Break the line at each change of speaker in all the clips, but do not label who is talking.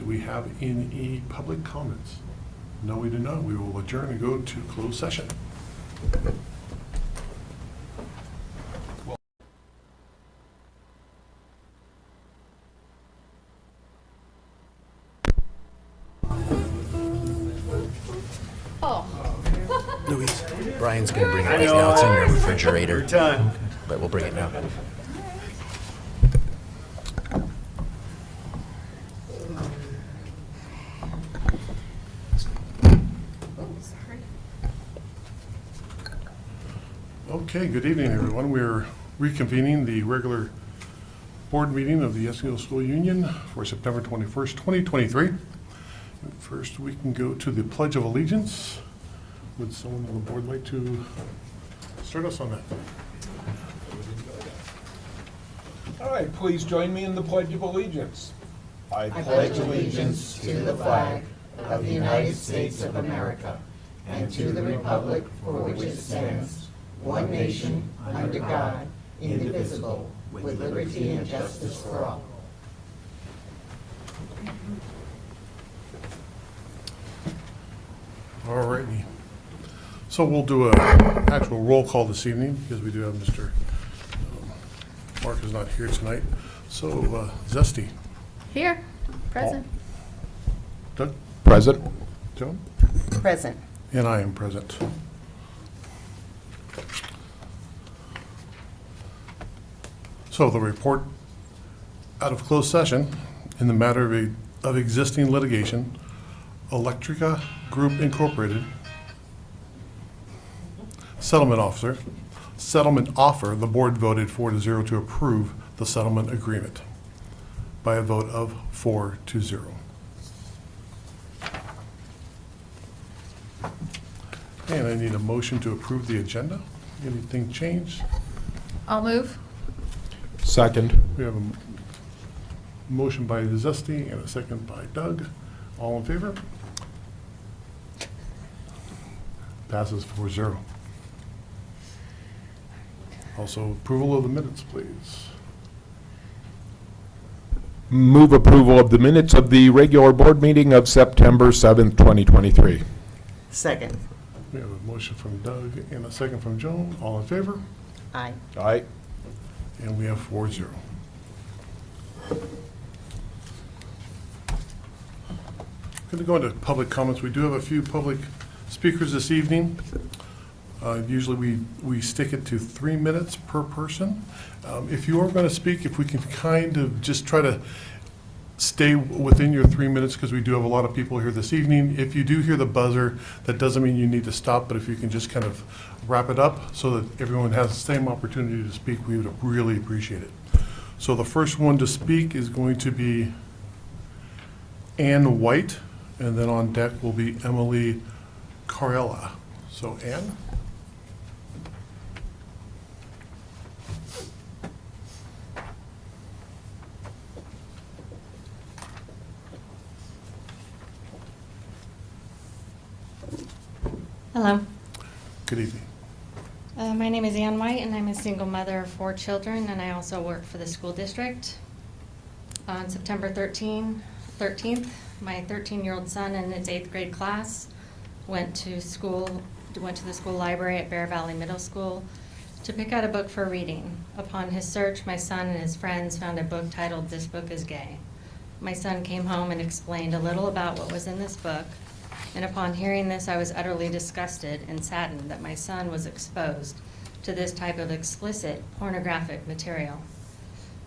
Do we have any public comments? No, we do not. We will adjourn and go to closed session.
Louise, Brian's gonna bring it right now. It's in your refrigerator.
Your time.
But we'll bring it now.
Okay, good evening, everyone. We're reconvening the regular board meeting of the Escondido School Union for September 21st, 2023. First, we can go to the Pledge of Allegiance. Would someone on the board like to start us on that?
All right, please join me in the Pledge of Allegiance.
I pledge allegiance to the flag of the United States of America and to the republic for which it stands, one nation, under God, indivisible, with liberty and justice for all.
All righty. So we'll do a actual roll call this evening because we do have Mr. Mark is not here tonight. So Zesty.
Here, present.
Doug?
Present.
Joan?
Present.
And I am present. So the report out of closed session in the matter of existing litigation, Electrica Group Incorporated, settlement offer, the board voted 4-0 to approve the settlement agreement by a vote of 4-0. And I need a motion to approve the agenda. Anything changed?
I'll move.
Second.
We have a motion by Zesty and a second by Doug. All in favor? Passes 4-0. Also, approval of the minutes, please.
Move approval of the minutes of the regular board meeting of September 7th, 2023.
Second.
We have a motion from Doug and a second from Joan. All in favor?
Aye.
Aye.
And we have 4-0. Going to go into public comments. We do have a few public speakers this evening. Usually we stick it to 3 minutes per person. If you are going to speak, if we can kind of just try to stay within your 3 minutes, because we do have a lot of people here this evening. If you do hear the buzzer, that doesn't mean you need to stop, but if you can just kind of wrap it up so that everyone has the same opportunity to speak, we would really appreciate it. So the first one to speak is going to be Ann White, and then on deck will be Emily Carella. So Ann?
Hello.
Good evening.
My name is Ann White, and I'm a single mother of 4 children, and I also work for the school district. On September 13th, my 13-year-old son in his 8th grade class went to the school library at Bear Valley Middle School to pick out a book for reading. Upon his search, my son and his friends found a book titled "This Book is Gay." My son came home and explained a little about what was in this book. And upon hearing this, I was utterly disgusted and saddened that my son was exposed to this type of explicit pornographic material.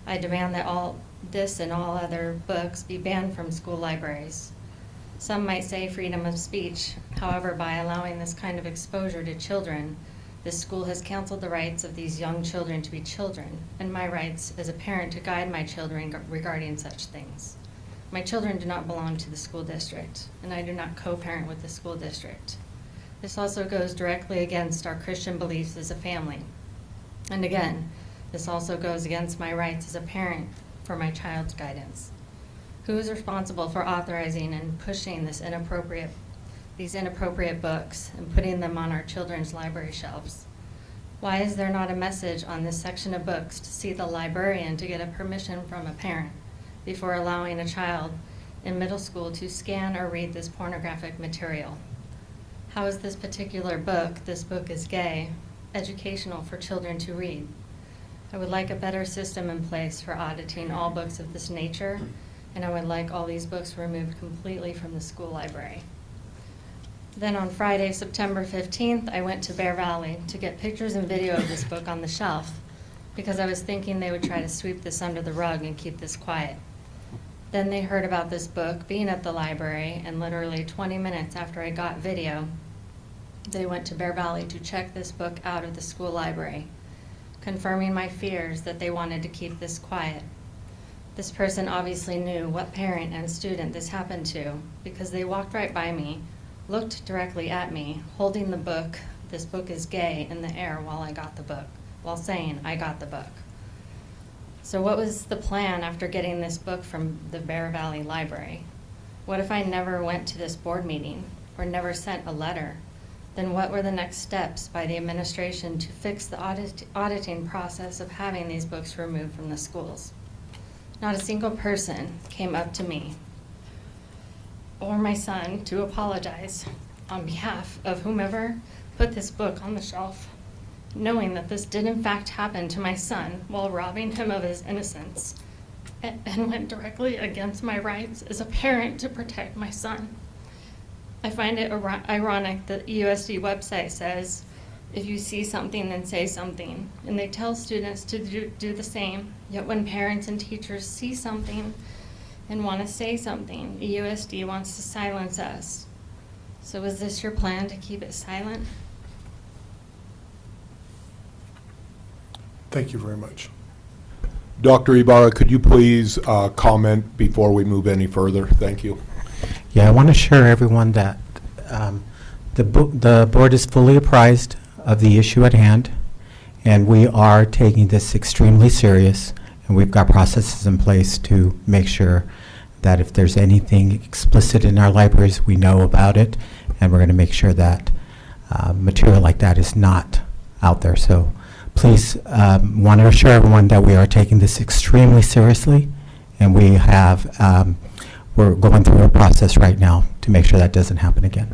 I demand that all this and all other books be banned from school libraries. Some might say freedom of speech. However, by allowing this kind of exposure to children, this school has canceled the rights of these young children to be children, and my rights as a parent to guide my children regarding such things. My children do not belong to the school district, and I do not co-parent with the school district. This also goes directly against our Christian beliefs as a family. And again, this also goes against my rights as a parent for my child's guidance. Who is responsible for authorizing and pushing these inappropriate books and putting them on our children's library shelves? Why is there not a message on this section of books to see the librarian to get a permission from a parent before allowing a child in middle school to scan or read this pornographic material. How is this particular book, This Book is Gay, educational for children to read? I would like a better system in place for auditing all books of this nature, and I would like all these books removed completely from the school library. Then on Friday, September 15th, I went to Bear Valley to get pictures and video of this book on the shelf because I was thinking they would try to sweep this under the rug and keep this quiet. Then they heard about this book being at the library, and literally 20 minutes after I got video, they went to Bear Valley to check this book out of the school library, confirming my fears that they wanted to keep this quiet. This person obviously knew what parent and student this happened to because they walked right by me, looked directly at me, holding the book, This Book is Gay, in the air while saying, I got the book. So what was the plan after getting this book from the Bear Valley Library? What if I never went to this board meeting or never sent a letter? Then what were the next steps by the administration to fix the auditing process of having these books removed from the schools? Not a single person came up to me or my son to apologize on behalf of whomever put this book on the shelf, knowing that this did in fact happen to my son while robbing him of his innocence, and went directly against my rights as a parent to protect my son. I find it ironic that the USD website says, if you see something, then say something, and they tell students to do the same, yet when parents and teachers see something and want to say something, the USD wants to silence us. So is this your plan, to keep it silent?
Thank you very much.
Dr. Ibarra, could you please comment before we move any further? Thank you.
Yeah, I want to assure everyone that the board is fully apprised of the issue at hand, and we are taking this extremely serious, and we've got processes in place to make sure that if there's anything explicit in our libraries, we know about it, and we're going to make sure that material like that is not out there. So please want to assure everyone that we are taking this extremely seriously, and we have we're going through a process right now to make sure that doesn't happen again.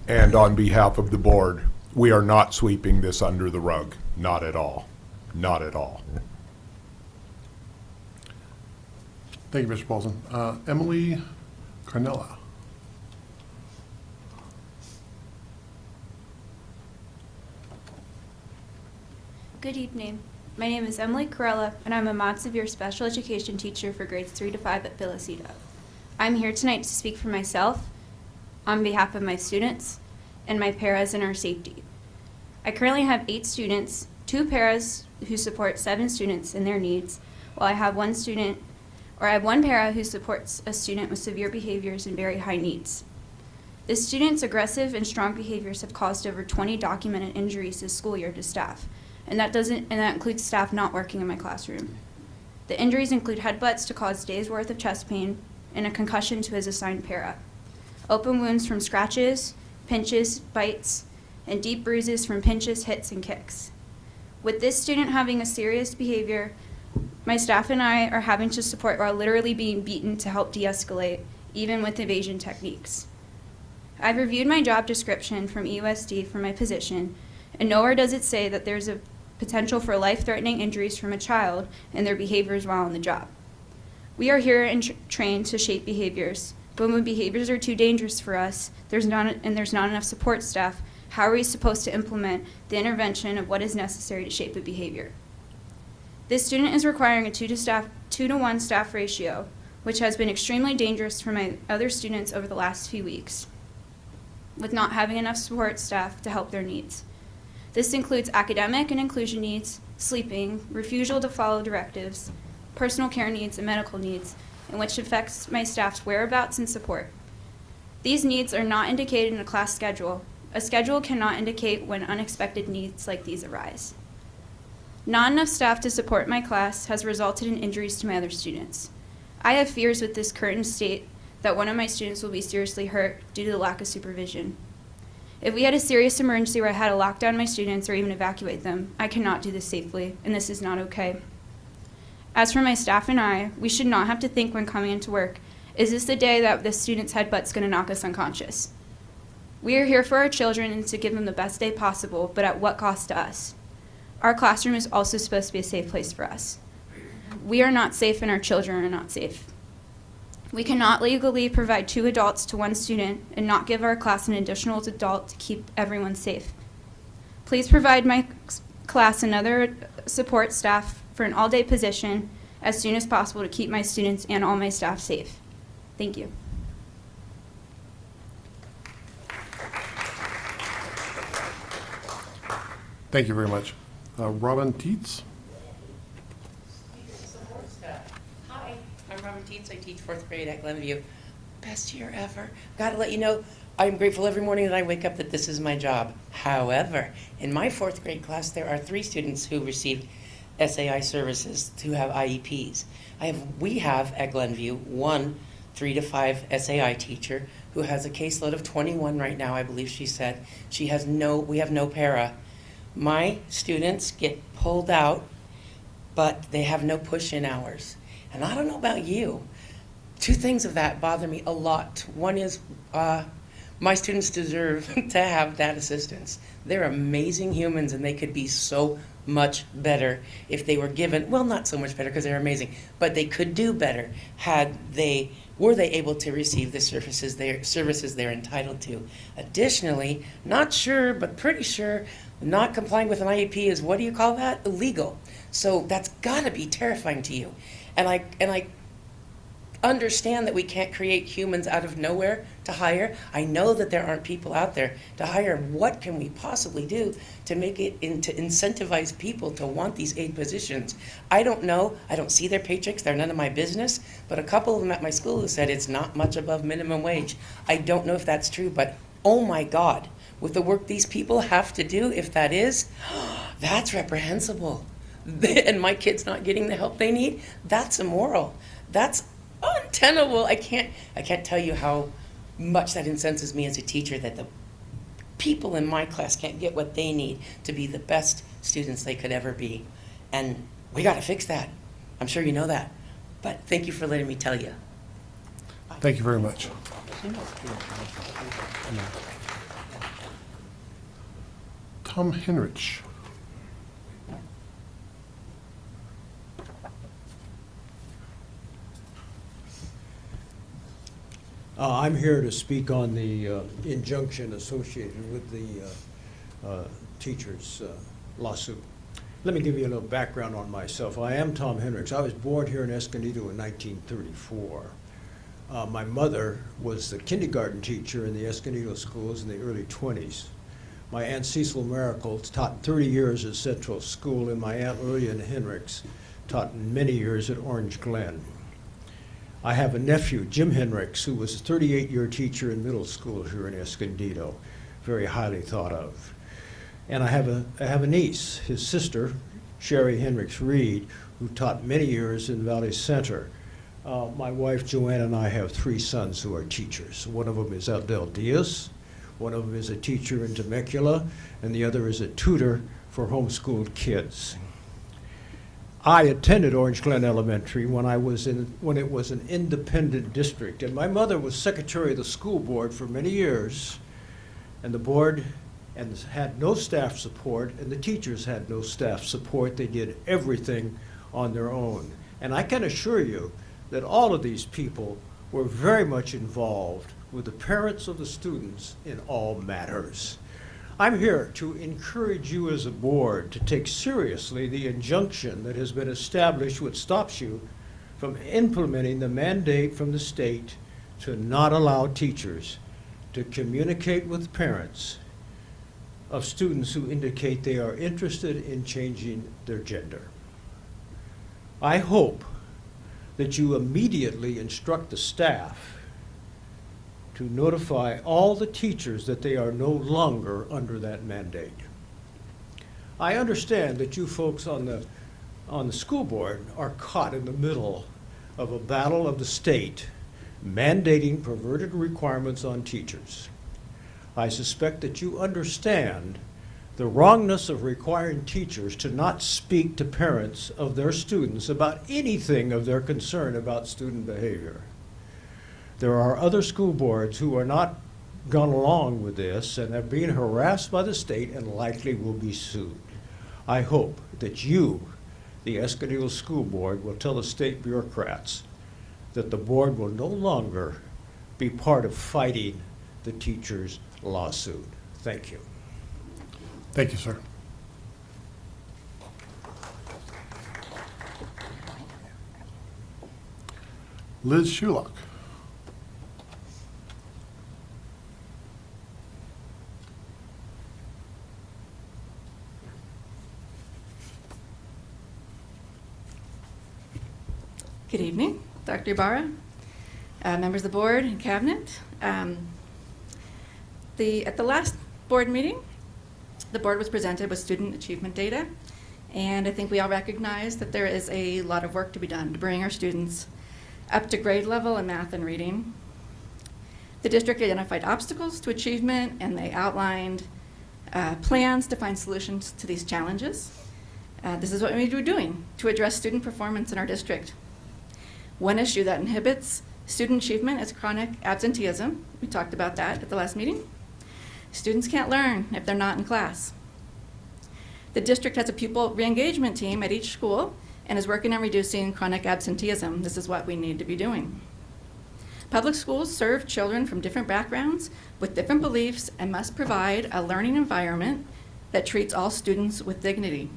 And on behalf of the board, we are not sweeping this under the rug. Not at all. Not at all.
Thank you, Mr. Paulson. Emily Carnella.
Good evening. My name is Emily Corella, and I'm a Mod Severe Special Education teacher for grades 3 to 5 at Philocita. I'm here tonight to speak for myself, on behalf of my students, and my paras and our safety. I currently have 8 students, 2 paras who support 7 students in their needs, while I have one para who supports a student with severe behaviors and very high needs. This student's aggressive and strong behaviors have caused over 20 documented injuries this school year to staff, and that includes staff not working in my classroom. The injuries include headbutts to cause days' worth of chest pain and a concussion to his assigned para, open wounds from scratches, pinches, bites, and deep bruises from pinches, hits, and kicks. With this student having a serious behavior, my staff and I are having to support while literally being beaten to help de-escalate, even with evasion techniques. I've reviewed my job description from EUSD for my position, and nowhere does it say that there's a potential for life-threatening injuries from a child and their behaviors while on the job. We are here and trained to shape behaviors, but when behaviors are too dangerous for us, there's not enough support staff, how are we supposed to implement the intervention of what is necessary to shape a behavior? This student is requiring a 2-to-1 staff ratio, which has been extremely dangerous for my other students over the last few weeks, with not having enough support staff to help their needs. This includes academic and inclusion needs, sleeping, refusal to follow directives, personal care needs, and medical needs, and which affects my staff's whereabouts and support. These needs are not indicated in a class schedule. A schedule cannot indicate when unexpected needs like these arise. Not enough staff to support my class has resulted in injuries to my other students. I have fears with this current state that one of my students will be seriously hurt due to the lack of supervision. If we had a serious emergency where I had to lock down my students or even evacuate them, I cannot do this safely, and this is not okay. As for my staff and I, we should not have to think when coming into work Is this the day that the student's headbutt's going to knock us unconscious? We are here for our children and to give them the best day possible, but at what cost to us? Our classroom is also supposed to be a safe place for us. We are not safe and our children are not safe. We cannot legally provide 2 adults to 1 student and not give our class an additional adult to keep everyone safe. Please provide my class another support staff for an all-day position as soon as possible to keep my students and all my staff safe. Thank you.
Thank you very much. Robin Teets?
Hi, I'm Robin Teets. I teach 4th grade at Glenview. Best year ever. Gotta let you know, I'm grateful every morning that I wake up that this is my job. However, in my 4th grade class, there are 3 students who received SAI services who have IEPs. We have at Glenview 1 3 to 5 SAI teacher who has a caseload of 21 right now, I believe she said. We have no para. My students get pulled out, but they have no push-in hours. And I don't know about you, 2 things of that bother me a lot. One is my students deserve to have that assistance. They're amazing humans and they could be so much better if they were given, well, not so much better because they're amazing, but they could do better were they able to receive the services they're entitled to. Additionally, not sure, but pretty sure, not complying with an IEP is, what do you call that? Illegal. So that's gotta be terrifying to you. And I understand that we can't create humans out of nowhere to hire. I know that there aren't people out there to hire. What can we possibly do to make it to incentivize people to want these aid positions? I don't know. I don't see their paychecks. They're none of my business. But a couple of them at my school have said it's not much above minimum wage. I don't know if that's true, but oh my God, with the work these people have to do, if that is, that's reprehensible. And my kids not getting the help they need, that's immoral. That's untenable. I can't tell you how much that incenses me as a teacher that the people in my class can't get what they need to be the best students they could ever be. And we got to fix that. I'm sure you know that. But thank you for letting me tell you.
Thank you very much. Tom Henrich.
I'm here to speak on the injunction associated with the teachers' lawsuit. Let me give you a little background on myself. I am Tom Hendricks. I was born here in Escondido in 1934. My mother was the kindergarten teacher in the Escondido schools in the early 20s. My Aunt Cecil Miracle taught 30 years at Central School, and my Aunt Lillian Hendricks taught many years at Orange Glen. I have a nephew, Jim Hendricks, who was a 38-year teacher in middle school here in Escondido, very highly thought of. And I have a niece, his sister, Sherry Hendricks Reed, who taught many years in Valley Center. My wife, Joanne, and I have 3 sons who are teachers. One of them is Aldel Diaz, one of them is a teacher in Temecula, and the other is a tutor for homeschooled kids. I attended Orange Glen Elementary when it was an independent district, and my mother was secretary of the school board for many years, and the board had no staff support, and the teachers had no staff support. They did everything on their own. And I can assure you that all of these people were very much involved with the parents of the students in all matters. I'm here to encourage you as a board to take seriously the injunction that has been established which stops you from implementing the mandate from the state to not allow teachers to communicate with parents of students who indicate they are interested in changing their gender. I hope that you immediately instruct the staff to notify all the teachers that they are no longer under that mandate. I understand that you folks on the school board are caught in the middle of a battle of the state mandating perverted requirements on teachers. I suspect that you understand the wrongness of requiring teachers to not speak to parents of their students about anything of their concern about student behavior. There are other school boards who are not gone along with this and are being harassed by the state and likely will be sued. I hope that you, the Escondido School Board, will tell the state bureaucrats that the board will no longer be part of fighting the teachers' lawsuit. Thank you.
Thank you, sir. Liz Shulock.
Good evening, Dr. Ibarra, members of the board and cabinet. At the last board meeting, the board was presented with student achievement data, and I think we all recognize that there is a lot of work to be done to bring our students up to grade level in math and reading. The district identified obstacles to achievement, and they outlined plans to find solutions to these challenges. This is what we're doing to address student performance in our district. One issue that inhibits student achievement is chronic absenteeism. We talked about that at the last meeting. Students can't learn if they're not in class. The district has a pupil re-engagement team at each school and is working on reducing chronic absenteeism. This is what we need to be doing. Public schools serve children from different backgrounds with different beliefs and must provide a learning environment that treats all students with dignity.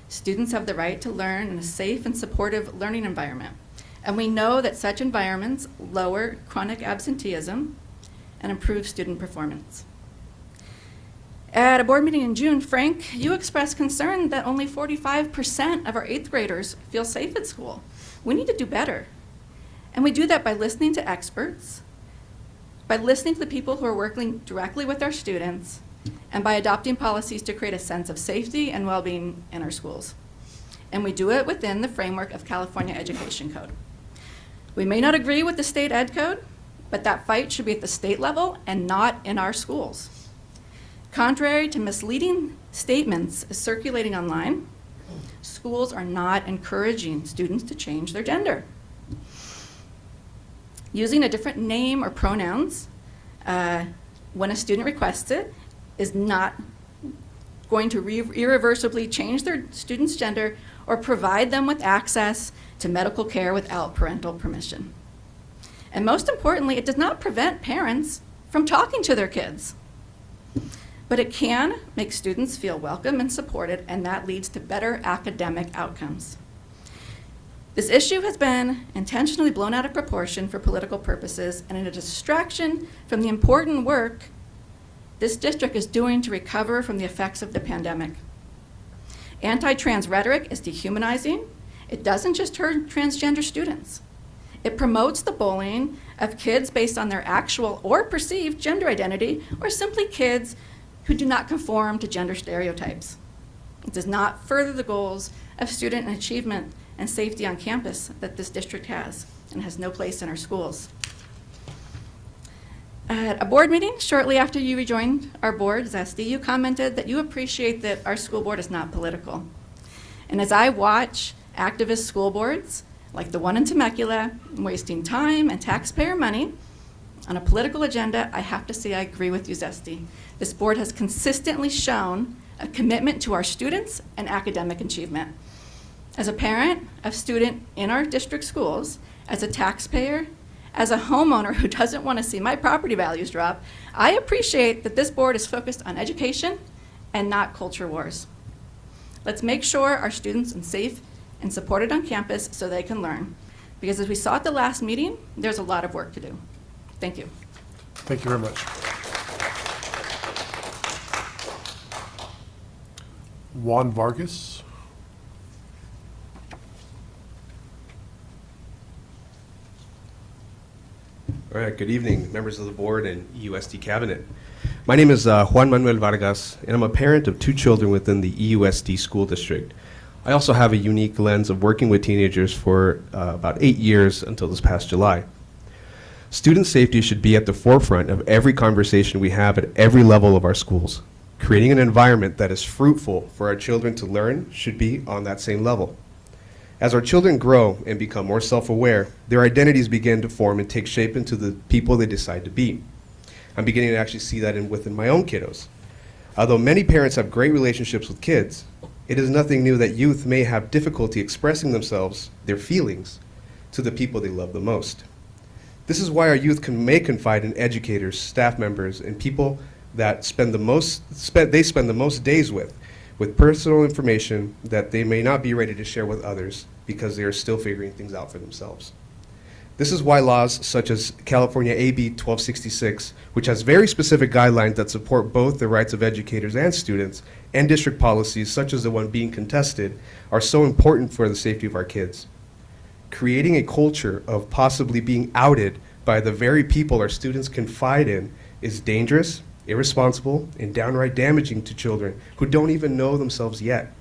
Students have the right to learn in a safe and supportive learning environment. And we know that such environments lower chronic absenteeism and improve student performance. At a board meeting in June, Frank, you expressed concern that only 45% of our 8th graders feel safe at school. We need to do better. And we do that by listening to experts, by listening to the people who are working directly with our students, and by adopting policies to create a sense of safety and well-being in our schools. And we do it within the framework of California Education Code. We may not agree with the state ed code, but that fight should be at the state level and not in our schools. Contrary to misleading statements circulating online, schools are not encouraging students to change their gender. Using a different name or pronouns when a student requests it is not going to irreversibly change their student's gender or provide them with access to medical care without parental permission. And most importantly, it does not prevent parents from talking to their kids. But it can make students feel welcome and supported, and that leads to better academic outcomes. This issue has been intentionally blown out of proportion for political purposes and in a distraction from the important work this district is doing to recover from the effects of the pandemic. Anti-trans rhetoric is dehumanizing. It doesn't just hurt transgender students. It promotes the bullying of kids based on their actual or perceived gender identity, or simply kids who do not conform to gender stereotypes. It does not further the goals of student achievement and safety on campus that this district has, and has no place in our schools. At a board meeting shortly after you rejoined our board, Zesty, you commented that you appreciate that our school board is not political. And as I watch activist school boards, like the one in Temecula, wasting time and taxpayer money on a political agenda, I have to say I agree with you, Zesty. This board has consistently shown a commitment to our students and academic achievement. As a parent of student in our district schools, as a taxpayer, as a homeowner who doesn't want to see my property values drop, I appreciate that this board is focused on education and not culture wars. Let's make sure our students are safe and supported on campus so they can learn. Because as we saw at the last meeting, there's a lot of work to do. Thank you.
Thank you very much. Juan Vargas.
All right, good evening, members of the board and EUSD cabinet. My name is Juan Manuel Vargas, and I'm a parent of 2 children within the EUSD school district. I also have a unique lens of working with teenagers for about 8 years until this past July. Student safety should be at the forefront of every conversation we have at every level of our schools. Creating an environment that is fruitful for our children to learn should be on that same level. As our children grow and become more self-aware, their identities begin to form and take shape into the people they decide to be. I'm beginning to actually see that within my own kiddos. Although many parents have great relationships with kids, it is nothing new that youth may have difficulty expressing themselves, their feelings, to the people they love the most. This is why our youth may confide in educators, staff members, and people that spend the most days with personal information that they may not be ready to share with others because they are still figuring things out for themselves. This is why laws such as California AB 1266, which has very specific guidelines that support both the rights of educators and students, and district policies such as the one being contested, are so important for the safety of our kids. Creating a culture of possibly being outed by the very people our students confide in is dangerous, irresponsible, and downright damaging to children who don't even know themselves yet.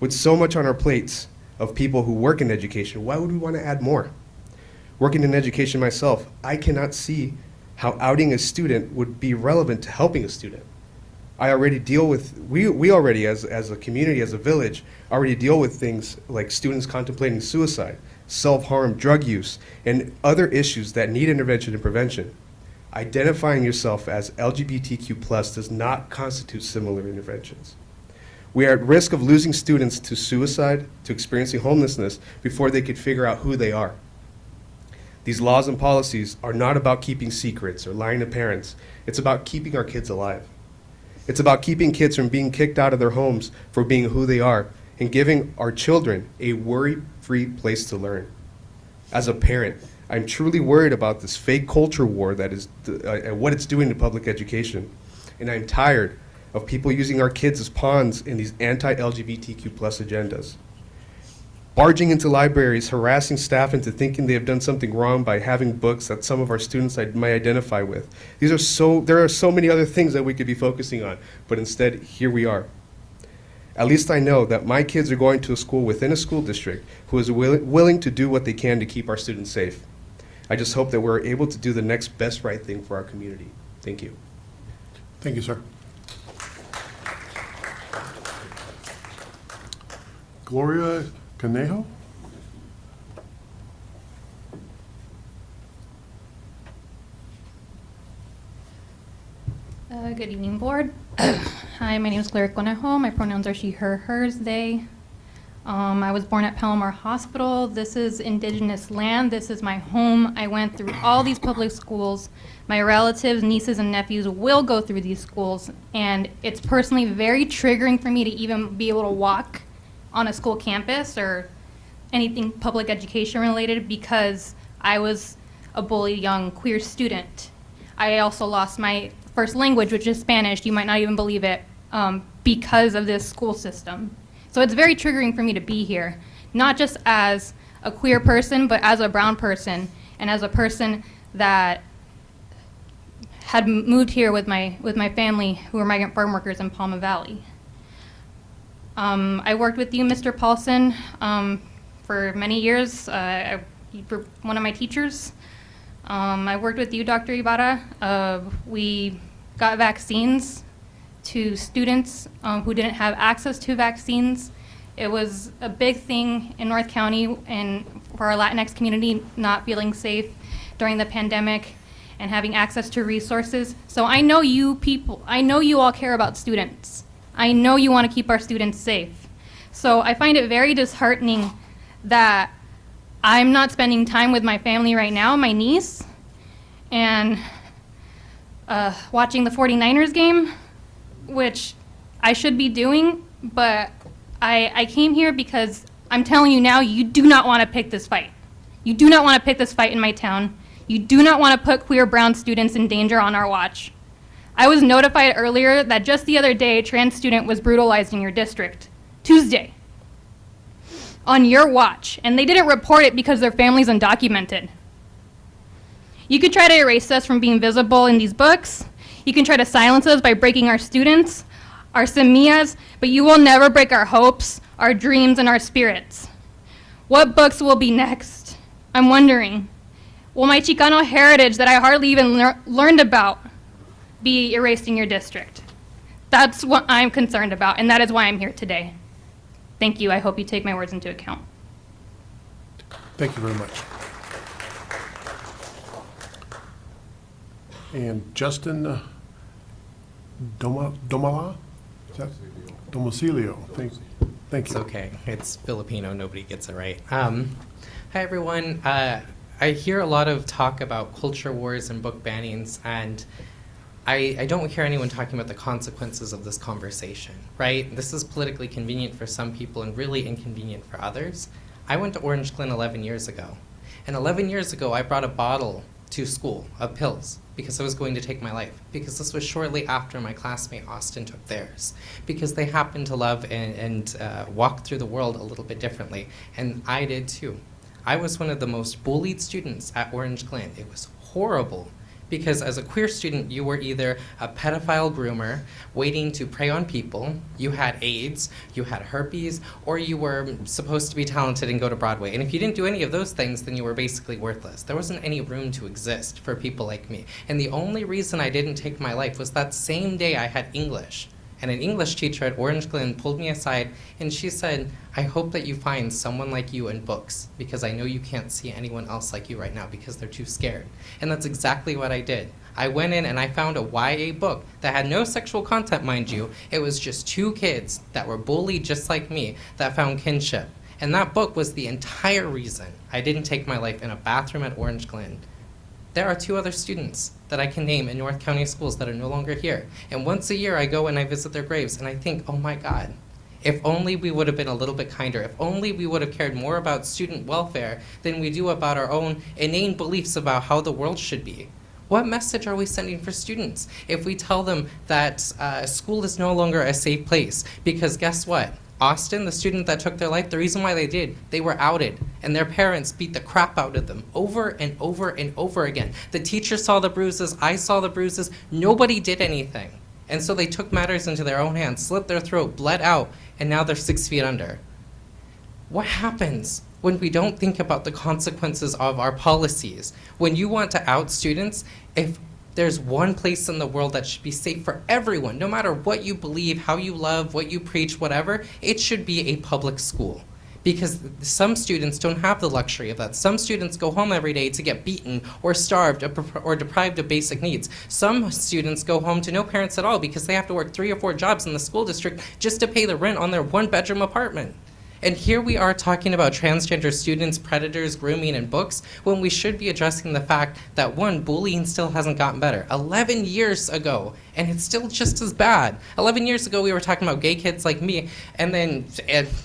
With so much on our plates of people who work in education, why would we want to add more? Working in education myself, I cannot see how outing a student would be relevant to helping a student. I already deal with, we already as a community, as a village, already deal with things like students contemplating suicide, self-harm, drug use, and other issues that need intervention and prevention. Identifying yourself as LGBTQ+ does not constitute similar interventions. We are at risk of losing students to suicide, to experiencing homelessness, before they could figure out who they are. These laws and policies are not about keeping secrets or lying to parents. It's about keeping our kids alive. It's about keeping kids from being kicked out of their homes for being who they are and giving our children a worry-free place to learn. As a parent, I'm truly worried about this fake culture war that is what it's doing to public education. And I'm tired of people using our kids as pawns in these anti-LGBTQ+ agendas. Barging into libraries, harassing staff into thinking they have done something wrong by having books that some of our students might identify with. There are so many other things that we could be focusing on, but instead, here we are. At least I know that my kids are going to a school within a school district who is willing to do what they can to keep our students safe. I just hope that we're able to do the next best right thing for our community. Thank you.
Thank you, sir. Gloria Canejo?
Good evening, board. Hi, my name is Gloria Conejo. My pronouns are she, her, hers, they. I was born at Palomar Hospital. This is indigenous land. This is my home. I went through all these public schools. My relatives, nieces, and nephews will go through these schools, and it's personally very triggering for me to even be able to walk on a school campus or anything public education related because I was a bullied young queer student. I also lost my first language, which is Spanish. You might not even believe it, because of this school system. So it's very triggering for me to be here, not just as a queer person, but as a brown person and as a person that had moved here with my family who were migrant farm workers in Palma Valley. I worked with you, Mr. Paulson, for many years. You were one of my teachers. I worked with you, Dr. Ibarra. We got vaccines to students who didn't have access to vaccines. It was a big thing in North County and for our Latinx community not feeling safe during the pandemic and having access to resources. So I know you all care about students. I know you want to keep our students safe. So I find it very disheartening that I'm not spending time with my family right now, my niece, and watching the 49ers game, which I should be doing, but I came here because I'm telling you now, you do not want to pick this fight. You do not want to pick this fight in my town. You do not want to put queer brown students in danger on our watch. I was notified earlier that just the other day, a trans student was brutalized in your district. Tuesday. On your watch. And they didn't report it because their family's undocumented. You could try to erase us from being visible in these books. You can try to silence us by breaking our students, our semillas, but you will never break our hopes, our dreams, and our spirits. What books will be next? I'm wondering. Will my Chicano heritage that I hardly even learned about be erased in your district? That's what I'm concerned about, and that is why I'm here today. Thank you. I hope you take my words into account.
Thank you very much. And Justin Domala? Is that- Domicilio. Thank you.
It's okay. It's Filipino. Nobody gets it right. Hi, everyone. I hear a lot of talk about culture wars and book bannings, and I don't hear anyone talking about the consequences of this conversation, right? This is politically convenient for some people and really inconvenient for others. I went to Orange Glen 11 years ago, and 11 years ago, I brought a bottle to school of pills because I was going to take my life, because this was shortly after my classmate Austin took theirs, because they happen to love and walk through the world a little bit differently, and I did too. I was one of the most bullied students at Orange Glen. It was horrible, because as a queer student, you were either a pedophile groomer waiting to prey on people, you had AIDS, you had herpes, or you were supposed to be talented and go to Broadway. And if you didn't do any of those things, then you were basically worthless. There wasn't any room to exist for people like me. And the only reason I didn't take my life was that same day I had English. And an English teacher at Orange Glen pulled me aside and she said, I hope that you find someone like you in books, because I know you can't see anyone else like you right now because they're too scared. And that's exactly what I did. I went in and I found a YA book that had no sexual content, mind you. It was just two kids that were bullied just like me that found kinship. And that book was the entire reason I didn't take my life in a bathroom at Orange Glen. There are two other students that I can name in North County schools that are no longer here. And once a year I go and I visit their graves and I think, oh my God, if only we would have been a little bit kinder, if only we would have cared more about student welfare than we do about our own inane beliefs about how the world should be. What message are we sending for students if we tell them that school is no longer a safe place? Because guess what? Austin, the student that took their life, the reason why they were outed, and their parents beat the crap out of them over and over and over again. The teacher saw the bruises, I saw the bruises, nobody did anything. And so they took matters into their own hands, slit their throat, bled out, and now they're 6 feet under. What happens when we don't think about the consequences of our policies? When you want to out students, if there's one place in the world that should be safe for everyone, no matter what you believe, how you love, what you preach, whatever, it should be a public school. Because some students don't have the luxury of that. Some students go home every day to get beaten or starved or deprived of basic needs. Some students go home to no parents at all because they have to work 3 or 4 jobs in the school district just to pay the rent on their 1-bedroom apartment. And here we are talking about transgender students, predators, grooming, and books, when we should be addressing the fact that, one, bullying still hasn't gotten better. 11 years ago, and it's still just as bad. 11 years ago, we were talking about gay kids like me, and then,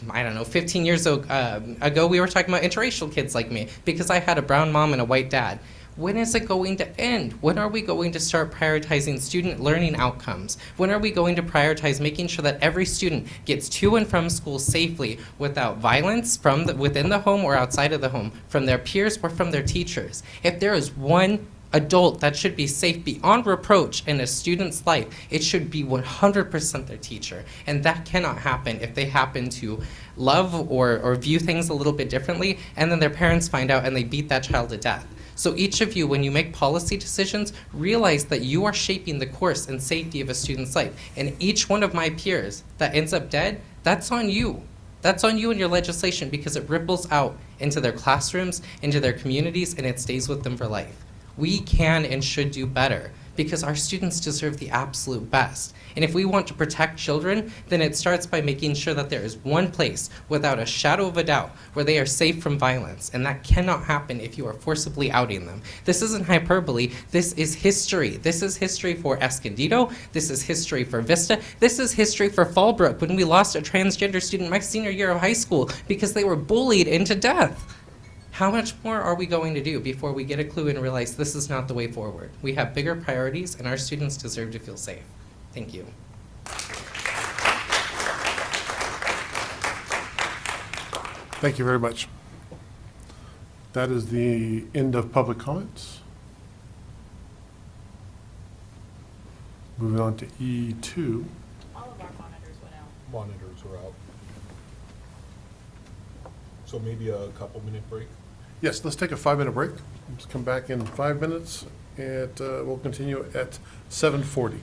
I don't know, 15 years ago, we were talking about interracial kids like me, because I had a brown mom and a white dad. When is it going to end? When are we going to start prioritizing student learning outcomes? When are we going to prioritize making sure that every student gets to and from school safely without violence from within the home or outside of the home, from their peers or from their teachers? If there is one adult that should be safe beyond reproach in a student's life, it should be 100% their teacher. And that cannot happen if they happen to love or view things a little bit differently, and then their parents find out and they beat that child to death. So each of you, when you make policy decisions, realize that you are shaping the course and safety of a student's life. And each one of my peers that ends up dead, that's on you. That's on you and your legislation, because it ripples out into their classrooms, into their communities, and it stays with them for life. We can and should do better, because our students deserve the absolute best. And if we want to protect children, then it starts by making sure that there is one place, without a shadow of a doubt, where they are safe from violence. And that cannot happen if you are forcibly outing them. This isn't hyperbole. This is history. This is history for Escondido. This is history for Vista. This is history for Fallbrook, when we lost a transgender student my senior year of high school because they were bullied into death. How much more are we going to do before we get a clue and realize this is not the way forward? We have bigger priorities, and our students deserve to feel safe. Thank you.
Thank you very much. That is the end of public comments. Moving on to E2.
All of our monitors went out.
Monitors are out. So maybe a couple-minute break?
Yes, let's take a 5-minute break. Let's come back in 5 minutes, and we'll continue at 7:40.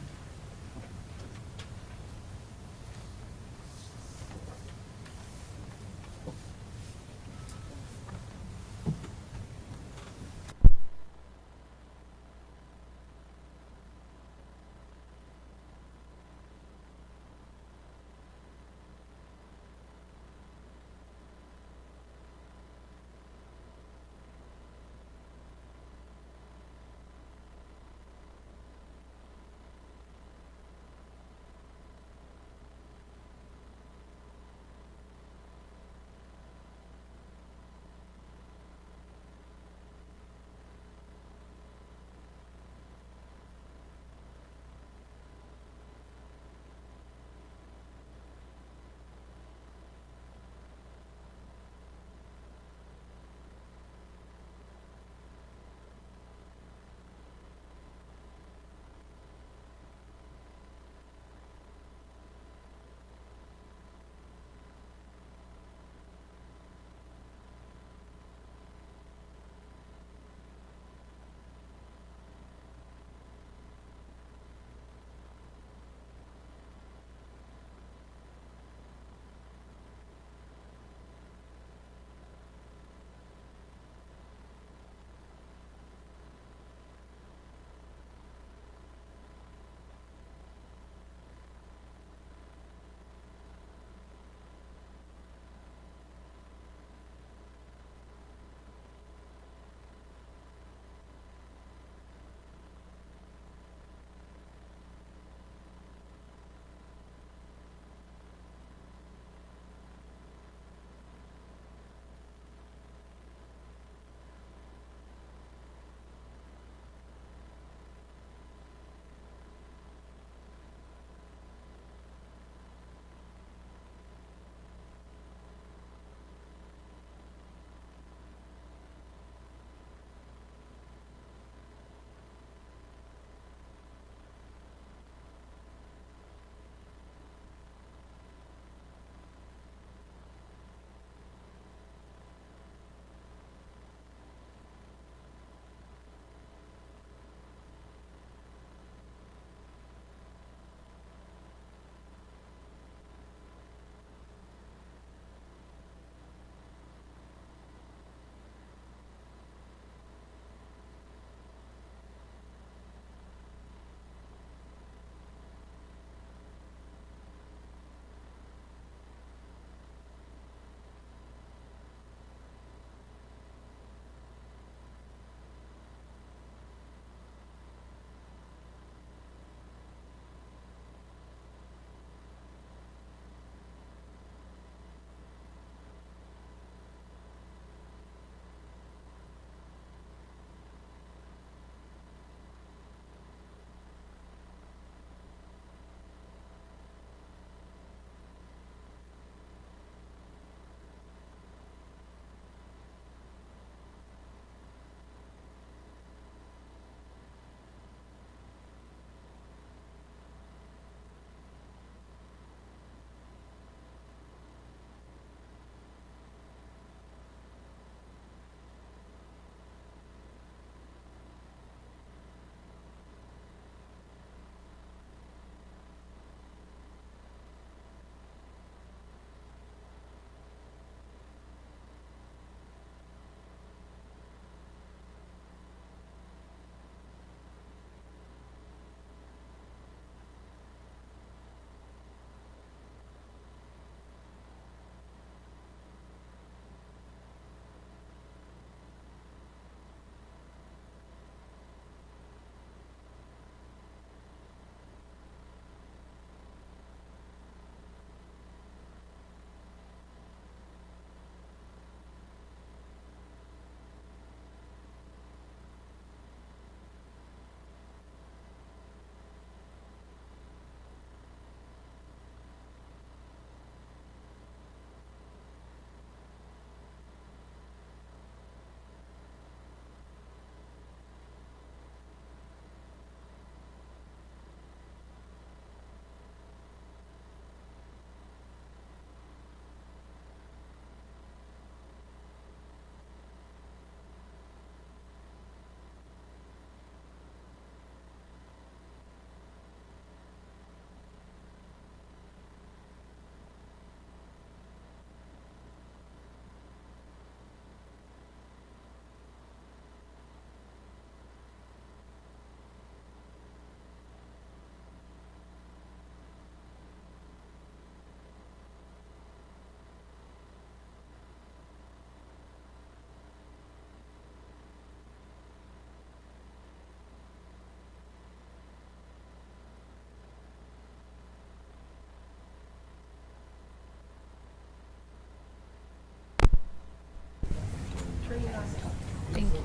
Thank you.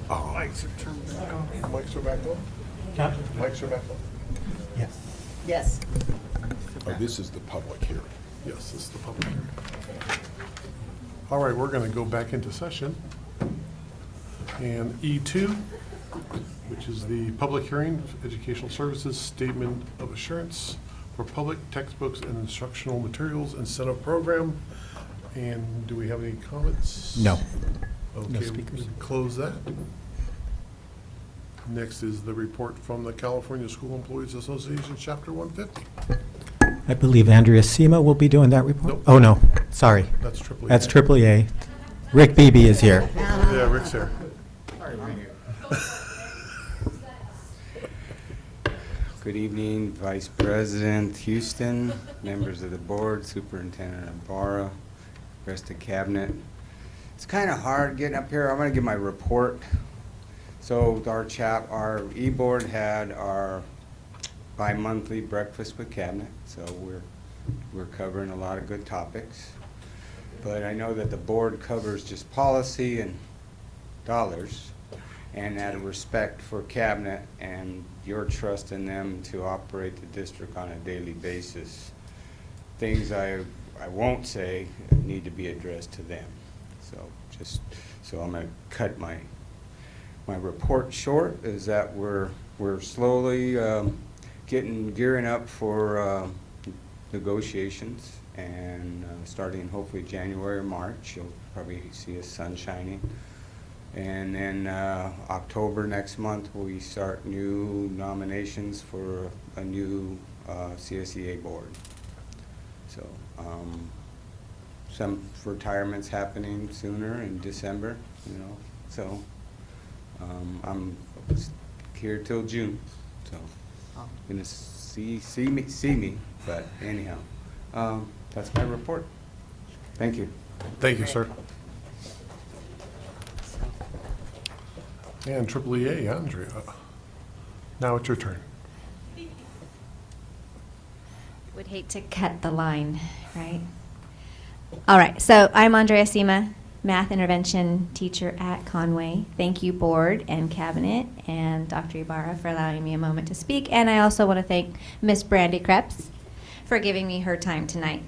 Mics are turned back on. Mics are back on? Mics are back on?
Yes.
Yes.
Oh, this is the public hearing.
Yes, this is the public hearing. All right, we're going to go back into session. And E2, which is the public hearing, Educational Services Statement of Assurance for Public Textbooks and Instructional Materials Incentive Program. And do we have any comments?
No.
Okay,
No
we
speakers.
can close that. Next is the report from the California School Employees Association, Chapter 150.
I believe Andrea Sema will be doing that report.
Nope.
Oh, no, sorry.
That's AAA.
That's AAA. Rick Beebe is here.
Yeah, Rick's here.
Good evening, Vice President Houston, members of the board, Superintendent Ibarra, rest of cabinet. It's kind of hard getting up here. I'm going to give my report. So our e-board had our bi-monthly breakfast with cabinet, so we're covering a lot of good topics. But I know that the board covers just policy and dollars, and out of respect for cabinet and your trust in them to operate the district on a daily basis, things I won't say need to be addressed to them. So I'm going to cut my report short. Is that we're slowly gearing up for negotiations, and starting hopefully January or March, you'll probably see a sun shining. And then October next month, we start new nominations for a new CSEA board. So some retirements happening sooner in December, so I'm here till June, so gonna see me, but anyhow, that's my report. Thank you.
Thank you, sir. And AAA, Andrea. Now it's your turn.
Would hate to cut the line, right? All right, so I'm Andrea Sema, math intervention teacher at Conway. Thank you, board and cabinet, and Dr. Ibarra for allowing me a moment to speak. And I also want to thank Miss Brandy Krebs for giving me her time tonight.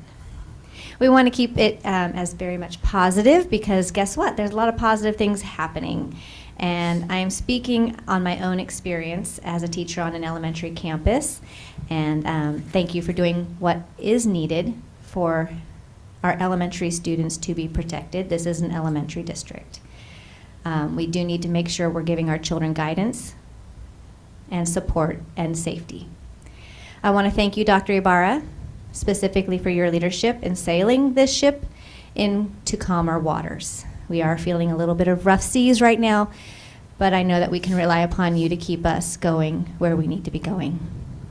We want to keep it as very much positive, because guess what? There's a lot of positive things happening. And I am speaking on my own experience as a teacher on an elementary campus. And thank you for doing what is needed for our elementary students to be protected. This is an elementary district. We do need to make sure we're giving our children guidance and support and safety. I want to thank you, Dr. Ibarra, specifically for your leadership in sailing this ship into calmer waters. We are feeling a little bit of rough seas right now, but I know that we can rely upon you to keep us going where we need to be going.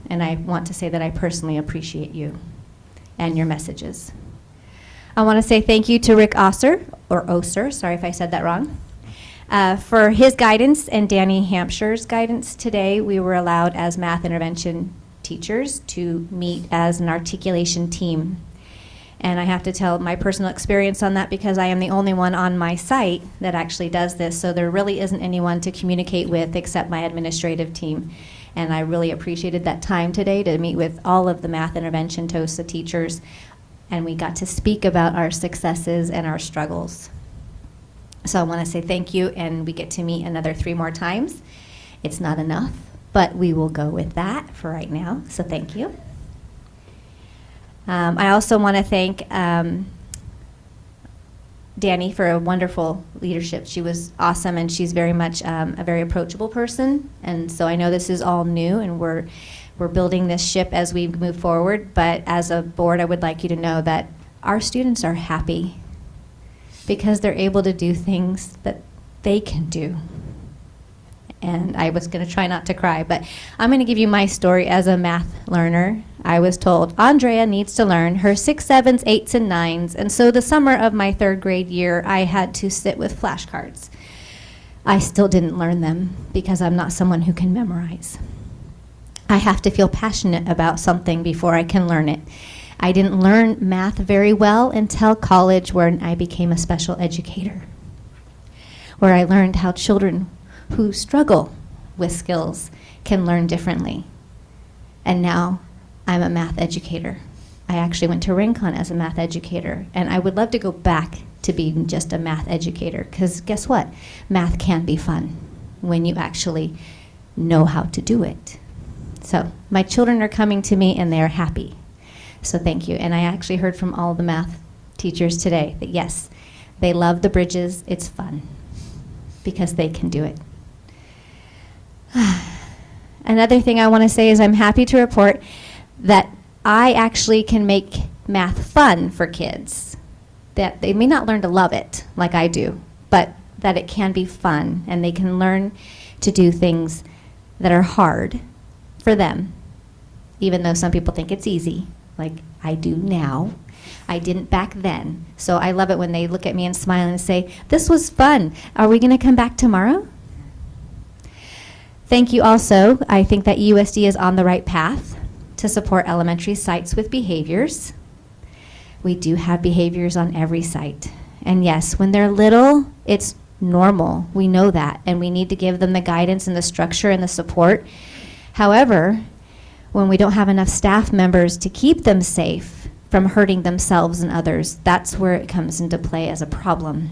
And I want to say that I personally appreciate you and your messages. I want to say thank you to Rick Oser, sorry if I said that wrong, for his guidance and Danny Hampshire's guidance today. We were allowed as math intervention teachers to meet as an articulation team. And I have to tell my personal experience on that, because I am the only one on my site that actually does this, so there really isn't anyone to communicate with except my administrative team. And I really appreciated that time today to meet with all of the math intervention TOSA teachers, and we got to speak about our successes and our struggles. So I want to say thank you, and we get to meet another 3 more times. It's not enough, but we will go with that for right now, so thank you. I also want to thank Danny for a wonderful leadership. She was awesome, and she's very much a very approachable person. And so I know this is all new, and we're building this ship as we move forward. But as a board, I would like you to know that our students are happy because they're able to do things that they can do. And I was going to try not to cry, but I'm going to give you my story as a math learner. I was told Andrea needs to learn her 6, 7s, 8s, and 9s. And so the summer of my 3rd grade year, I had to sit with flashcards. I still didn't learn them because I'm not someone who can memorize. I have to feel passionate about something before I can learn it. I didn't learn math very well until college, where I became a special educator, where I learned how children who struggle with skills can learn differently. And now I'm a math educator. I actually went to Rincon as a math educator, and I would love to go back to being just a math educator, because guess what? Math can be fun when you actually know how to do it. So my children are coming to me and they're happy. So thank you. And I actually heard from all the math teachers today that yes, they love the bridges. It's fun because they can do it. Another thing I want to say is I'm happy to report that I actually can make math fun for kids. That they may not learn to love it like I do, but that it can be fun and they can learn to do things that are hard for them, even though some people think it's easy, like I do now. I didn't back then. So I love it when they look at me and smile and say, "This was fun. Are we going to come back tomorrow?" Thank you also. I think that USD is on the right path to support elementary sites with behaviors. We do have behaviors on every site. And yes, when they're little, it's normal. We know that. And we need to give them the guidance and the structure and the support. However, when we don't have enough staff members to keep them safe from hurting themselves and others, that's where it comes into play as a problem.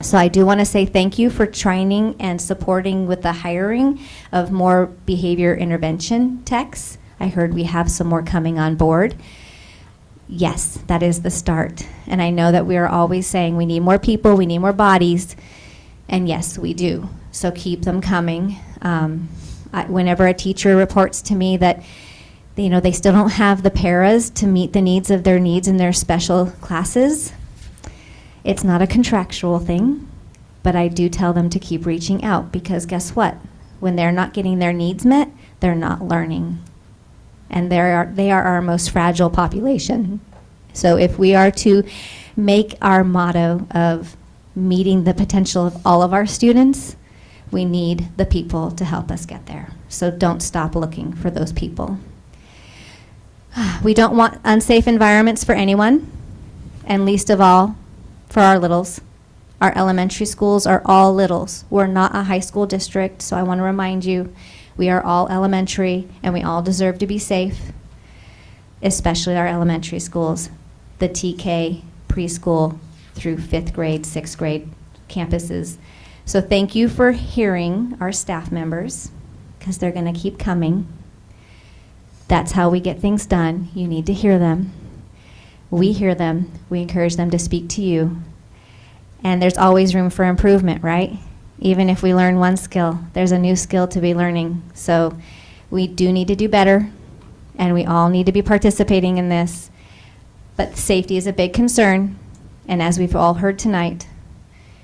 So I do want to say thank you for training and supporting with the hiring of more behavior intervention techs. I heard we have some more coming on board. Yes, that is the start. And I know that we are always saying we need more people, we need more bodies. And yes, we do. So keep them coming. Whenever a teacher reports to me that they still don't have the paras to meet the needs of their needs in their special classes, it's not a contractual thing, but I do tell them to keep reaching out, because guess what? When they're not getting their needs met, they're not learning. And they are our most fragile population. So if we are to make our motto of meeting the potential of all of our students, we need the people to help us get there. So don't stop looking for those people. We don't want unsafe environments for anyone, and least of all for our littles. Our elementary schools are all littles. We're not a high school district, so I want to remind you, we are all elementary, and we all deserve to be safe, especially our elementary schools, the TK, preschool, through 5th grade, 6th grade campuses. So thank you for hearing our staff members, because they're going to keep coming. That's how we get things done. You need to hear them. We hear them. We encourage them to speak to you. And there's always room for improvement, right? Even if we learn one skill, there's a new skill to be learning. So we do need to do better, and we all need to be participating in this. But safety is a big concern, and as we've all heard tonight,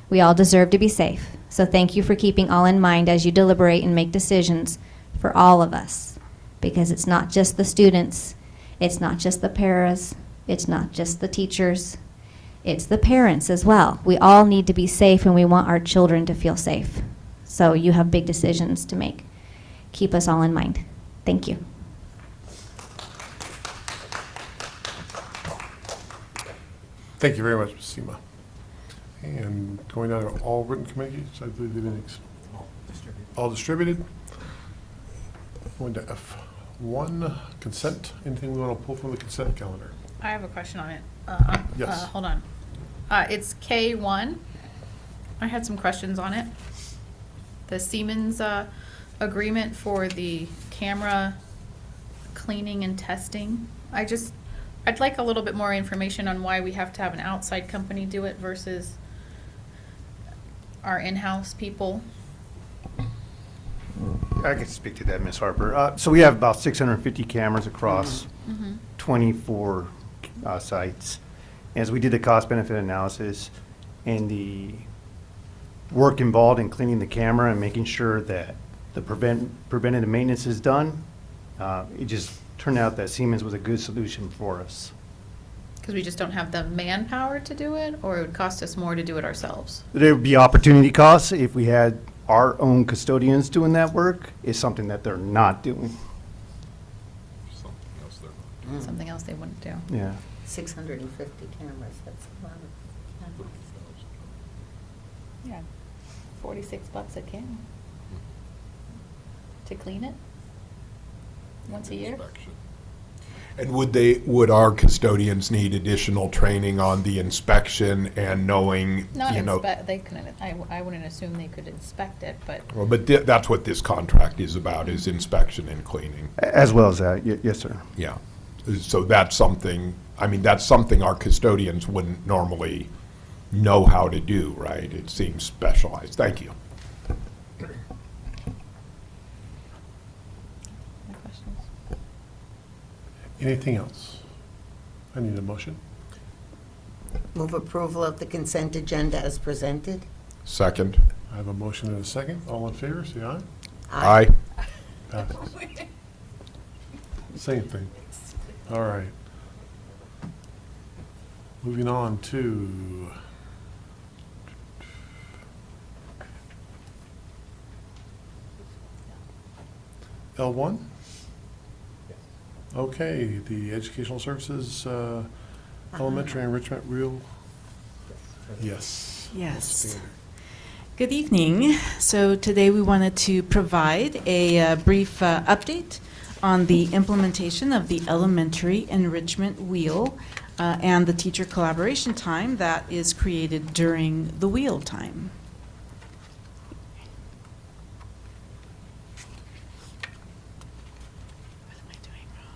we all deserve to be safe. So thank you for keeping all in mind as you deliberate and make decisions for all of us, because it's not just the students, it's not just the paras, it's not just the teachers, it's the parents as well. We all need to be safe, and we want our children to feel safe. So you have big decisions to make. Keep us all in mind. Thank you.
Thank you very much, Ms. Seema. And going down to all written communications, I believe they've been all distributed. Going to F1, consent. Anything we want to pull from the consent calendar?
I have a question on it.
Yes.
Hold on. It's K1. I had some questions on it. The Siemens agreement for the camera cleaning and testing. I'd like a little bit more information on why we have to have an outside company do it versus our in-house people.
I can speak to that, Ms. Harper. So we have about 650 cameras across 24 sites. As we did the cost-benefit analysis and the work involved in cleaning the camera and making sure that the preventative maintenance is done, it just turned out that Siemens was a good solution for us.
Because we just don't have the manpower to do it, or it would cost us more to do it ourselves?
There would be opportunity costs if we had our own custodians doing that work. It's something that they're not doing.
Something else they wouldn't do.
Yeah.
650 cameras, that's a lot of cameras.
Yeah, $46 a camera. To clean it? Once a year?
And would our custodians need additional training on the inspection and knowing,
Not
you know?
inspect, they couldn't, I wouldn't assume they could inspect it, but.
Well, but that's what this contract is about, is inspection and cleaning.
As well as that, yes, sir.
Yeah. So that's something, I mean, that's something our custodians wouldn't normally know how to do, right? It seems specialized. Thank you.
No questions?
Anything else? I need a motion.
Move approval of the consent agenda as presented.
Second.
I have a motion and a second. All in favor, say aye.
Aye.
Passes. Same thing. All right. Moving on to L1? Okay, the Educational Services Elementary Enrichment Wheel. Yes.
Yes. Good evening. So today we wanted to provide a brief update on the implementation of the elementary enrichment wheel and the teacher collaboration time that is created during the wheel time. What am I doing wrong?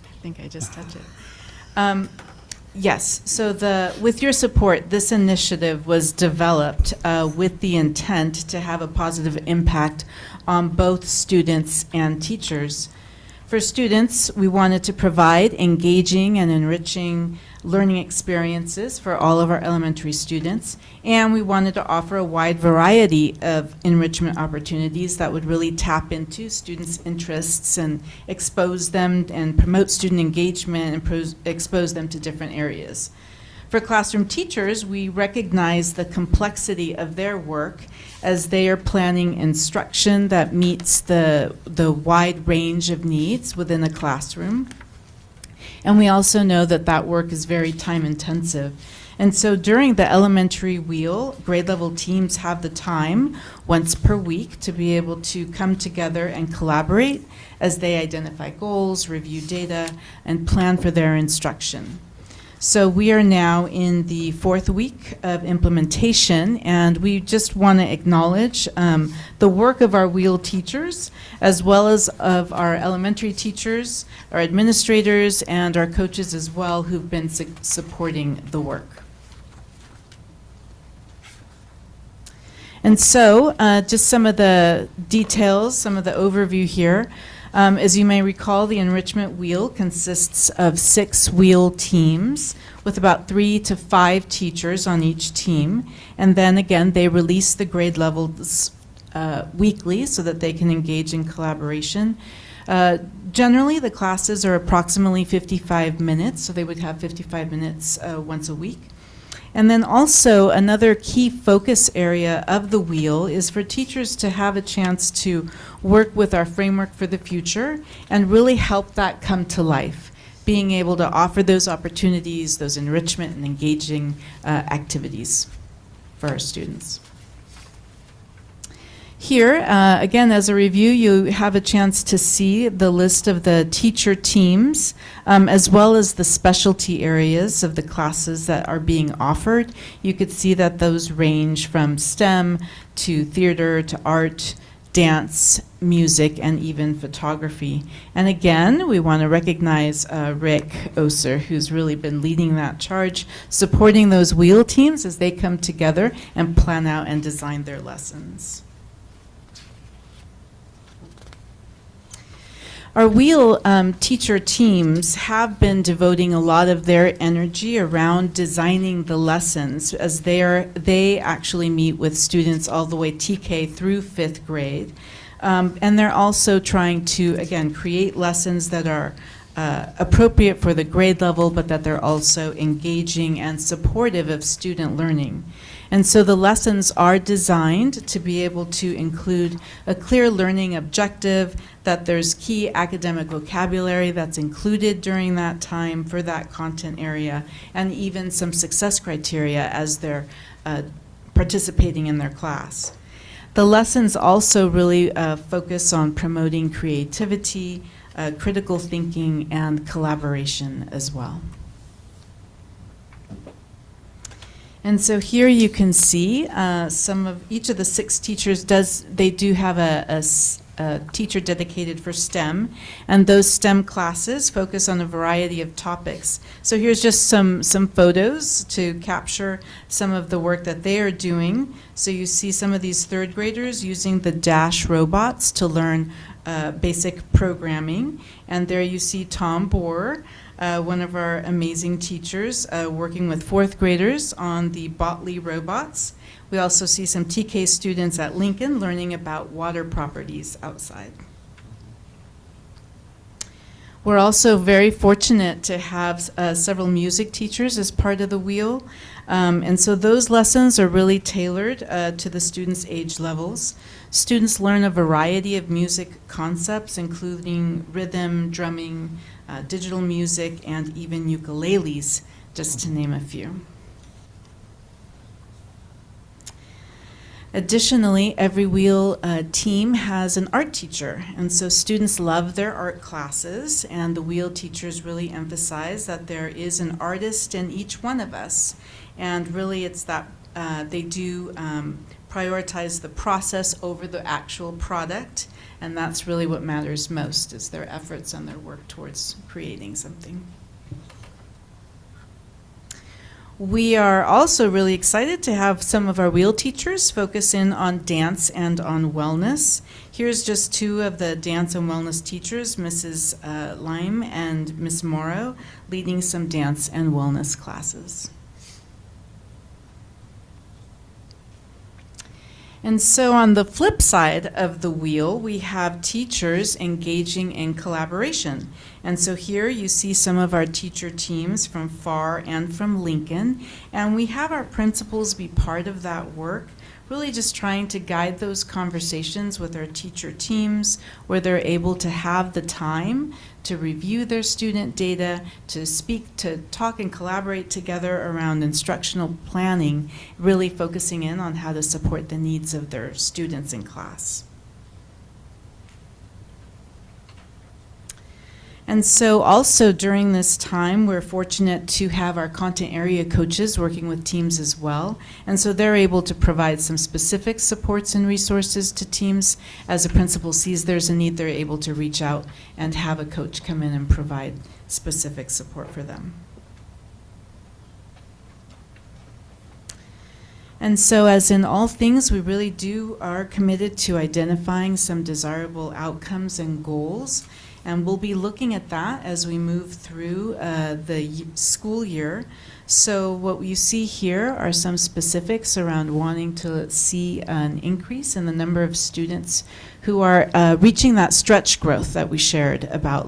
I think I just touched it. Yes, so with your support, this initiative was developed with the intent to have a positive impact on both students and teachers. For students, we wanted to provide engaging and enriching learning experiences for all of our elementary students, and we wanted to offer a wide variety of enrichment opportunities that would really tap into students' interests and expose them and promote student engagement and expose them to different areas. For classroom teachers, we recognize the complexity of their work as they are planning instruction that meets the wide range of needs within a classroom. And we also know that that work is very time intensive. And so during the elementary wheel, grade level teams have the time once per week to be able to come together and collaborate as they identify goals, review data, and plan for their instruction. So we are now in the 4th week of implementation, and we just want to acknowledge the work of our wheel teachers, as well as of our elementary teachers, our administrators, and our coaches as well, who've been supporting the work. And so, just some of the details, some of the overview here. As you may recall, the enrichment wheel consists of 6 wheel teams with about 3 to 5 teachers on each team. And then again, they release the grade levels weekly so that they can engage in collaboration. Generally, the classes are approximately 55 minutes, so they would have 55 minutes once a week. And then also another key focus area of the wheel is for teachers to have a chance to work with our framework for the future and really help that come to life, being able to offer those opportunities, those enrichment and engaging activities for our students. Here, again, as a review, you have a chance to see the list of the teacher teams, as well as the specialty areas of the classes that are being offered. You could see that those range from STEM to theater to art, dance, music, and even photography. And again, we want to recognize Rick Oser, who's really been leading that charge, supporting those wheel teams as they come together and plan out and design their lessons. Our wheel teacher teams have been devoting a lot of their energy around designing the lessons, as they actually meet with students all the way TK through 5th grade. And they're also trying to, again, create lessons that are appropriate for the grade level, but that they're also engaging and supportive of student learning. And so the lessons are designed to be able to include a clear learning objective, that there's key academic vocabulary that's included during that time for that content area, and even some success criteria as they're participating in their class. The lessons also really focus on promoting creativity, critical thinking, and collaboration as well. And so here you can see some of each of the 6 teachers they do have a teacher dedicated for STEM, and those STEM classes focus on a variety of topics. So here's just some photos to capture some of the work that they are doing. So you see some of these 3rd graders using the Dash robots to learn basic programming, and there you see Tom Bohr, one of our amazing teachers, working with 4th graders on the Botley robots. We also see some TK students at Lincoln learning about water properties outside. We're also very fortunate to have several music teachers as part of the wheel. And so those lessons are really tailored to the students' age levels. Students learn a variety of music concepts, including rhythm, drumming, digital music, and even ukuleles, just to name a few. Additionally, every wheel team has an art teacher, and so students love their art classes, and the wheel teachers really emphasize that there is an artist in each one of us, and really it's that they do prioritize the process over the actual product, and that's really what matters most, is their efforts and their work towards creating something. We are also really excited to have some of our wheel teachers focus in on dance and on wellness. Here's just 2 of the dance and wellness teachers, Mrs. Lime and Ms. Morrow, leading some dance and wellness classes. And so on the flip side of the wheel, we have teachers engaging in collaboration. And so here you see some of our teacher teams from FAR and from Lincoln, and we have our principals be part of that work, really just trying to guide those conversations with our teacher teams, where they're able to have the time to review their student data, to speak, to talk and collaborate together around instructional planning, really focusing in on how to support the needs of their students in class. And so also during this time, we're fortunate to have our content area coaches working with teams as well. And so they're able to provide some specific supports and resources to teams. As a principal sees there's a need, they're able to reach out and have a coach come in and provide specific support for them. And so as in all things, we really are committed to identifying some desirable outcomes and goals. And we'll be looking at that as we move through the school year. So what you see here are some specifics around wanting to see an increase in the number of students who are reaching that stretch growth that we shared about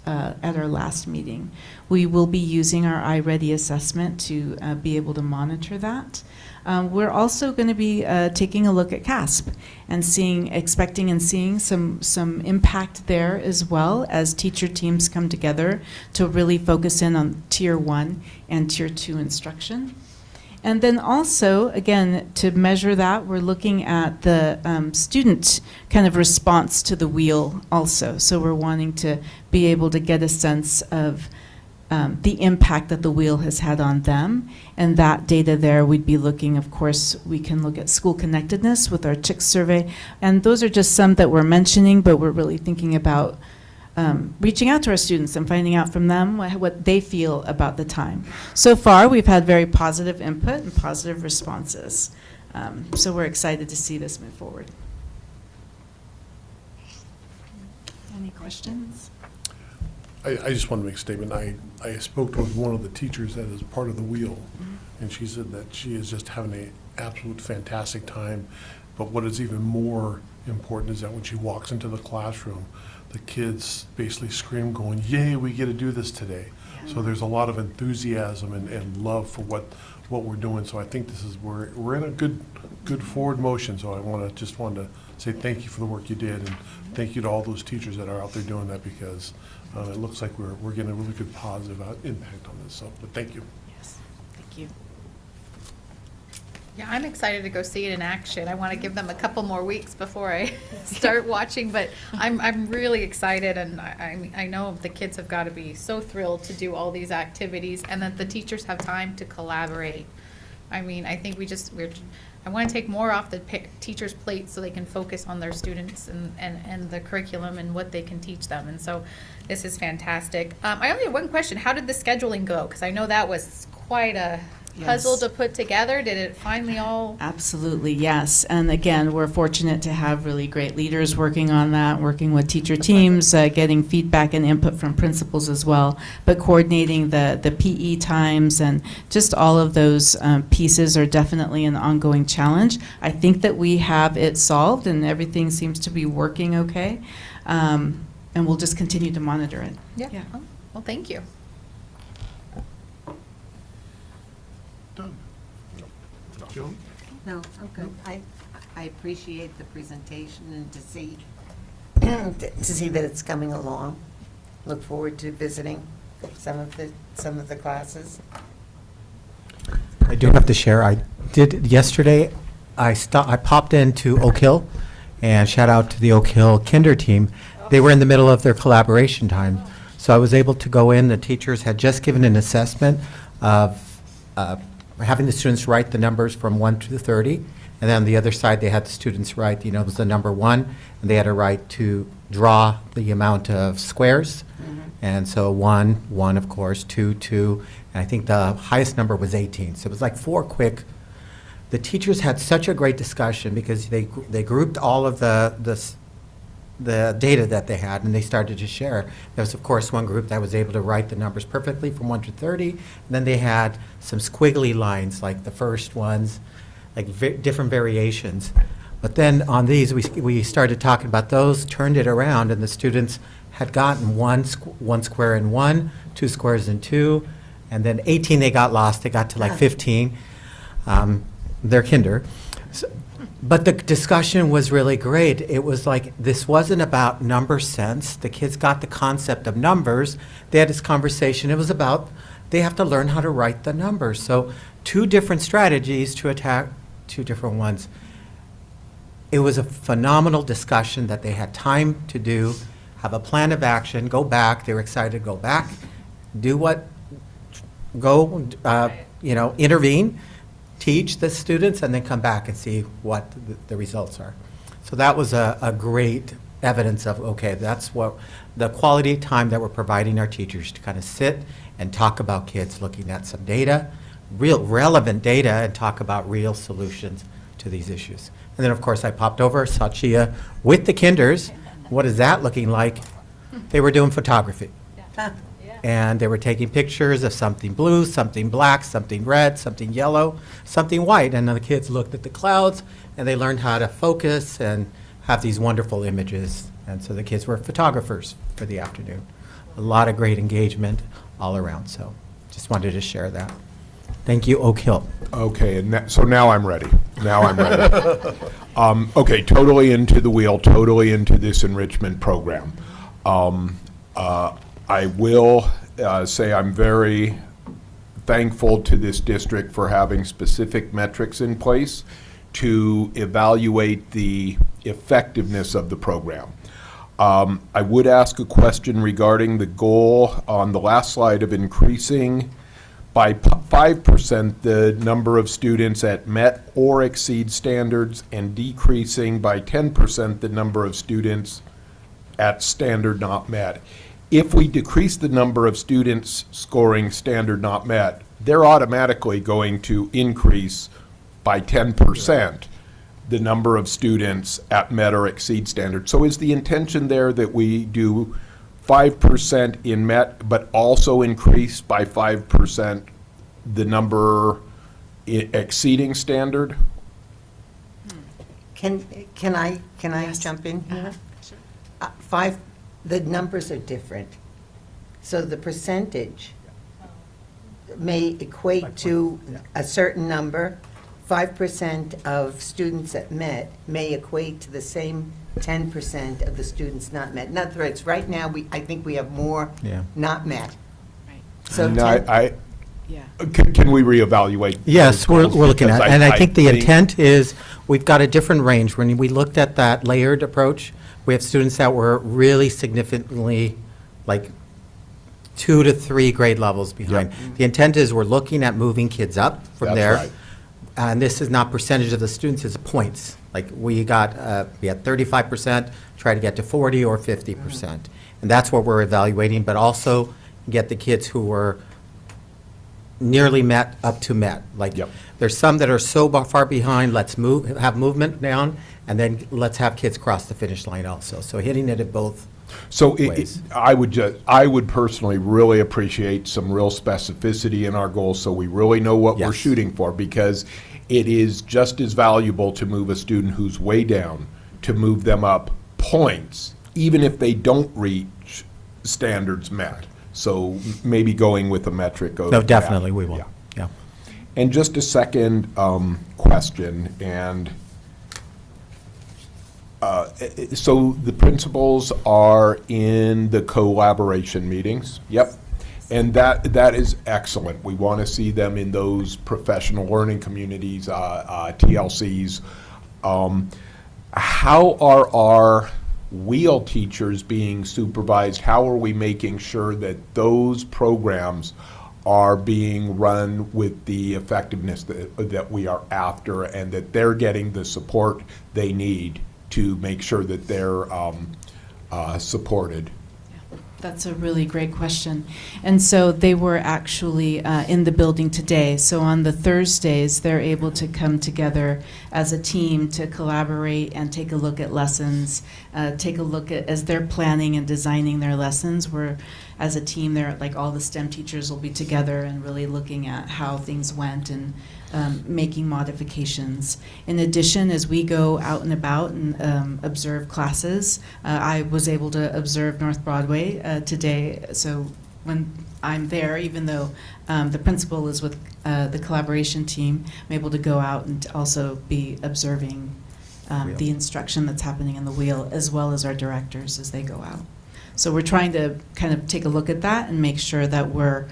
at our last meeting. We will be using our iReady assessment to be able to monitor that. We're also going to be taking a look at CASP and expecting and seeing some impact there as well as teacher teams come together to really focus in on Tier 1 and Tier 2 instruction. And then also, again, to measure that, we're looking at the student kind of response to the wheel also. So we're wanting to be able to get a sense of the impact that the wheel has had on them. And that data there, we'd be looking, of course, we can look at school connectedness with our CHICK survey. And those are just some that we're mentioning, but we're really thinking about reaching out to our students and finding out from them what they feel about the time. So far, we've had very positive input and positive responses. So we're excited to see this move forward. Any questions?
I just want to make a statement. I spoke with one of the teachers that is part of the wheel, and she said that she is just having an absolute fantastic time But what is even more important is that when she walks into the classroom, the kids basically scream going, yay, we get to do this today. So there's a lot of enthusiasm and love for what we're doing. So I think this is, we're in a good forward motion. So I wanted to say thank you for the work you did, and thank you to all those teachers that are out there doing that, because it looks like we're getting a really good positive impact on this. So, but thank you.
Yes, thank you.
Yeah, I'm excited to go see it in action. I want to give them a couple more weeks before I start watching, but I'm really excited, and I know the kids have got to be so thrilled to do all these activities, and that the teachers have time to collaborate. I mean, I think I want to take more off the teachers' plates so they can focus on their students and the curriculum and what they can teach them. And so this is fantastic. I only have one question. How did the scheduling go? Because I know that was quite a puzzle to put together. Did it finally all?
Absolutely, yes. And again, we're fortunate to have really great leaders working on that, working with teacher teams, getting feedback and input from principals as well, but coordinating the PE times and just all of those pieces are definitely an ongoing challenge. I think that we have it solved and everything seems to be working okay. And we'll just continue to monitor it.
Yeah. Oh, well, thank you.
Joan?
No, I'm good. I appreciate the presentation and to see that it's coming along. Look forward to visiting some of the classes.
I do have to share, I did yesterday, I popped into Oak Hill, and shout out to the Oak Hill Kinder team. They were in the middle of their collaboration time, so I was able to go in. The teachers had just given an assessment of having the students write the numbers from 1 to 30, and then on the other side, they had the students write, it was the number 1, and they had to write to draw the amount of squares. And so 1, of course, 2, and I think the highest number was 18. So it was like 4 quick. The teachers had such a great discussion because they grouped all of the data that they had, and they started to share. There was, of course, one group that was able to write the numbers perfectly from 1 to 30. And then they had some squiggly lines, like the first ones, like different variations. But then on these, we started talking about those, turned it around, and the students had gotten one square in 1, 2 squares in 2, and then 18 they got lost. They got to like 15. They're kinder. But the discussion was really great. It was like, this wasn't about number sense. The kids got the concept of numbers. They had this conversation. It was about, they have to learn how to write the numbers. So 2 different strategies to attack 2 different ones. It was a phenomenal discussion that they had time to do, have a plan of action, go back. They were excited to go back, intervene, teach the students, and then come back and see what the results are. So that was a great evidence of, okay, that's what the quality time that we're providing our teachers to kind of sit and talk about kids, looking at some data, real relevant data, and talk about real solutions to these issues. And then, of course, I popped over, saw Chia with the kinders. What is that looking like? They were doing photography. And they were taking pictures of something blue, something black, something red, something yellow, something white. And then the kids looked at the clouds, and they learned how to focus and have these wonderful images. And so the kids were photographers for the afternoon. A lot of great engagement all around. So just wanted to share that. Thank you, Oak Hill.
Okay, and so now I'm ready. Okay, totally into the wheel, totally into this enrichment program. I will say I'm very thankful to this district for having specific metrics in place to evaluate the effectiveness of the program. I would ask a question regarding the goal on the last slide of increasing by 5% the number of students at met or exceed standards, and decreasing by 10% the number of students at standard not met. If we decrease the number of students scoring standard not met, they're automatically going to increase by 10% the number of students at met or exceed standard. So is the intention there that we do 5% in met, but also increase by 5% the number exceeding standard?
Can I jump in here? The numbers are different. So the percentage may equate to a certain number. 5% of students that met may equate to the same 10% of the students not met. In other words, right now, I think we have more not met. So
And
10
can we reevaluate?
Yes,
those
we're
goals?
looking
Because
at, and I think the intent is, we've got a different range. When we looked at that layered approach, we have students that were really significantly, like, 2 to 3 grade levels behind. The intent is we're looking at moving kids up from
That's
there.
right.
And this is not percentage of the students, it's points. Like, we had 35%, try to get to 40 or 50%. And that's what we're evaluating, but also get the kids who were nearly met up to met. Like, there's some that are so far behind, let's have movement down, and then let's have kids cross the finish line also. So hitting it at both ways.
I would personally really appreciate some real specificity in our goals, so we really know what we're shooting for, because it is just as valuable to move a student who's way down, to move them up points, even if they don't reach standards met. So maybe going with a metric of.
No, definitely, we will. Yeah.
And just a second question, and so the principals are in the collaboration meetings? Yep. And that is excellent. We want to see them in those professional learning communities, TLCs. How are our wheel teachers being supervised? How are we making sure that those programs are being run with the effectiveness that we are after, and that they're getting the support they need to make sure that they're supported?
That's a really great question. And so they were actually in the building today. So on the Thursdays, they're able to come together as a team to collaborate and take a look at lessons, take a look at, as they're planning and designing their lessons, we're, as a team, they're like all the STEM teachers will be together and really looking at how things went and making modifications. In addition, as we go out and about and observe classes, I was able to observe North Broadway today. So when I'm there, even though the principal is with the collaboration team, I'm able to go out and also be observing the instruction that's happening in the wheel, as well as our directors as they go out. So we're trying to kind of take a look at that and make sure that we're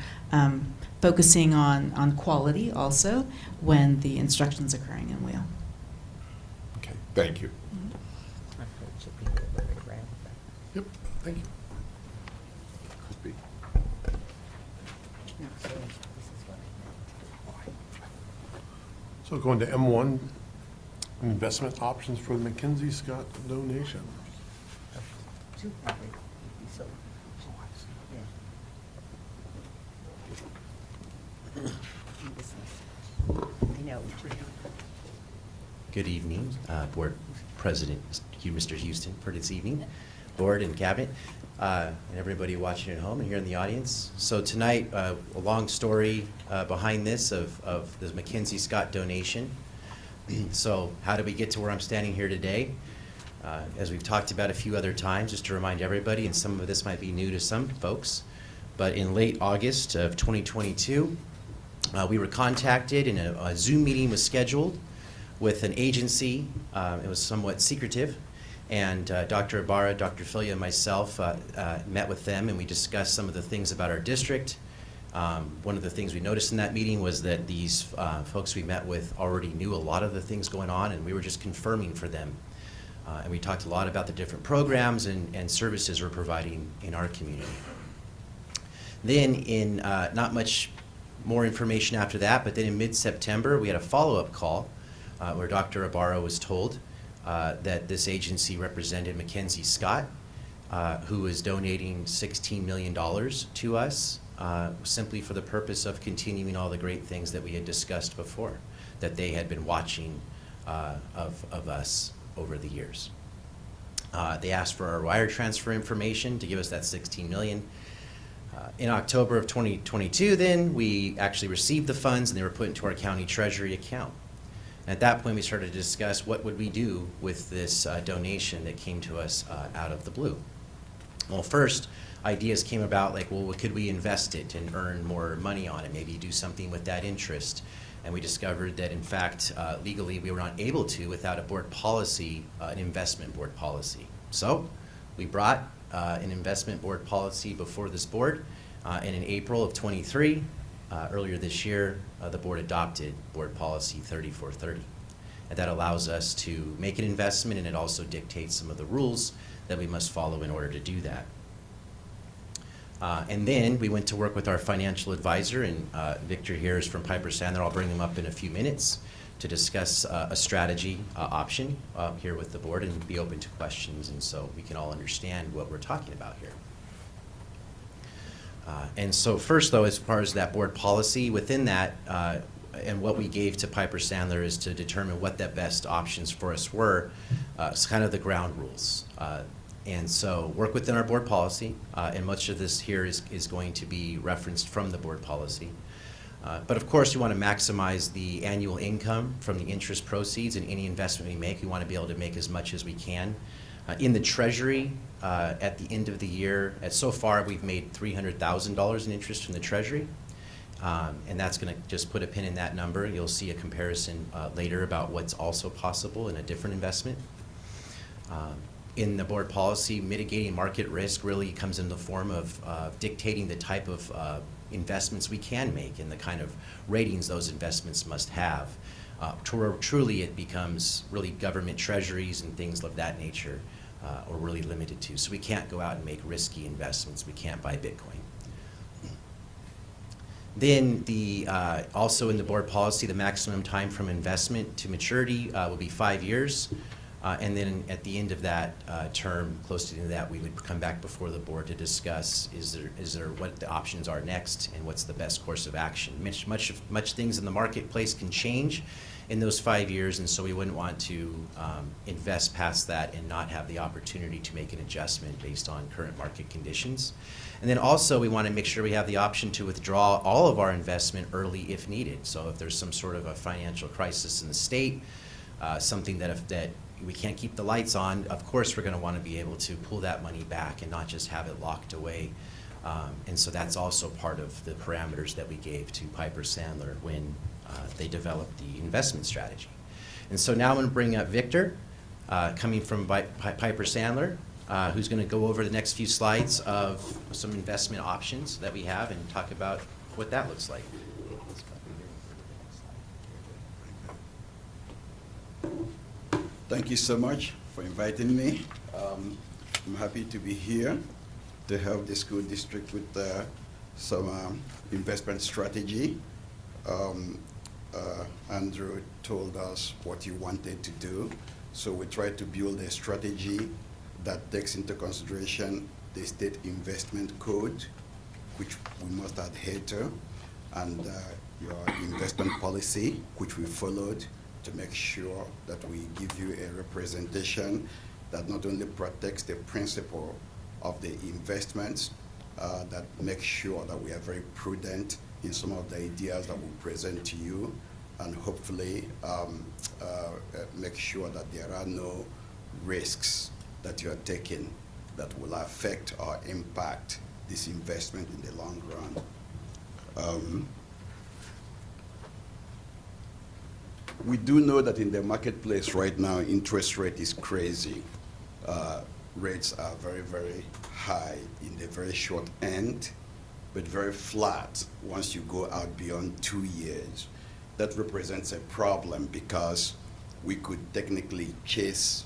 focusing on quality also when the instruction's occurring in wheel.
Okay, thank you.
Yep, thank you. So going to M1, investment options for the McKinsey Scott donation.
Good evening, Board President Mr. Houston, for this evening, Board and Cabinet, and everybody watching at home and here in the audience. So tonight, a long story behind this of the McKinsey Scott donation. So how did we get to where I'm standing here today? As we've talked about a few other times, just to remind everybody, and some of this might be new to some folks, but in late August of 2022, we were contacted and a Zoom meeting was scheduled with an agency. It was somewhat secretive, and Dr. Ibarra, Dr. Filia, and myself met with them, and we discussed some of the things about our district. One of the things we noticed in that meeting was that these folks we met with already knew a lot of the things going on, and we were just confirming for them. And we talked a lot about the different programs and services we're providing in our community. Then in not much more information after that, but then in mid-September, we had a follow-up call where Dr. Ibarra was told that this agency represented Mackenzie Scott, who is donating $16 million to us simply for the purpose of continuing all the great things that we had discussed before, that they had been watching of us over the years. They asked for our wire transfer information to give us that $16 million. In October of 2022, then, we actually received the funds and they were put into our county treasury account. At that point, we started to discuss what would we do with this donation that came to us out of the blue. Well, first, ideas came about like, well, could we invest it and earn more money on it, maybe do something with that interest? And we discovered that, in fact, legally, we were not able to without a board policy, an investment board policy. So we brought an investment board policy before this board, and in April of 23, earlier this year, the board adopted board policy 3430. And that allows us to make an investment, and it also dictates some of the rules that we must follow in order to do that. And then we went to work with our financial advisor, and Victor here is from Piper Sandler. I'll bring him up in a few minutes to discuss a strategy option here with the board and be open to questions, and so we can all understand what we're talking about here. And so first, though, as far as that board policy, within that, and what we gave to Piper Sandler is to determine what the best options for us were. It's kind of the ground rules. And so work within our board policy, and much of this here is going to be referenced from the board policy. But of course, we want to maximize the annual income from the interest proceeds, and any investment we make, we want to be able to make as much as we can. In the Treasury, at the end of the year, so far we've made $300,000 in interest from the Treasury. And that's going to just put a pin in that number. You'll see a comparison later about what's also possible in a different investment. In the board policy, mitigating market risk really comes in the form of dictating the type of investments we can make and the kind of ratings those investments must have. Truly, it becomes really government treasuries and things of that nature, or really limited to. So we can't go out and make risky investments. We can't buy Bitcoin. Then also in the board policy, the maximum time from investment to maturity will be 5 years. And then at the end of that term, close to the end of that, we would come back before the board to discuss is there what the options are next and what's the best course of action. Much things in the marketplace can change in those 5 years, and so we wouldn't want to invest past that and not have the opportunity to make an adjustment based on current market conditions. And then also we want to make sure we have the option to withdraw all of our investment early if needed. So if there's some sort of a financial crisis in the state, something that we can't keep the lights on, of course we're going to want to be able to pull that money back and not just have it locked away. And so that's also part of the parameters that we gave to Piper Sandler when they developed the investment strategy. And so now I'm going to bring up Victor, coming from Piper Sandler, who's going to go over the next few slides of some investment options that we have and talk about what that looks like.
Thank you so much for inviting me. I'm happy to be here to help the school district with some investment strategy. Andrew told us what he wanted to do, so we tried to build a strategy that takes into consideration the state investment code, which we must adhere to, and your investment policy, which we followed, to make sure that we give you a representation that not only protects the principle of the investments, that makes sure that we are very prudent in some of the ideas that we present to you, and hopefully make sure that there are no risks that you are taking that will affect or impact this investment in the long run. We do know that in the marketplace right now, interest rate is crazy. Rates are very, very high in the very short end, but very flat once you go out beyond 2 years. That represents a problem because we could technically chase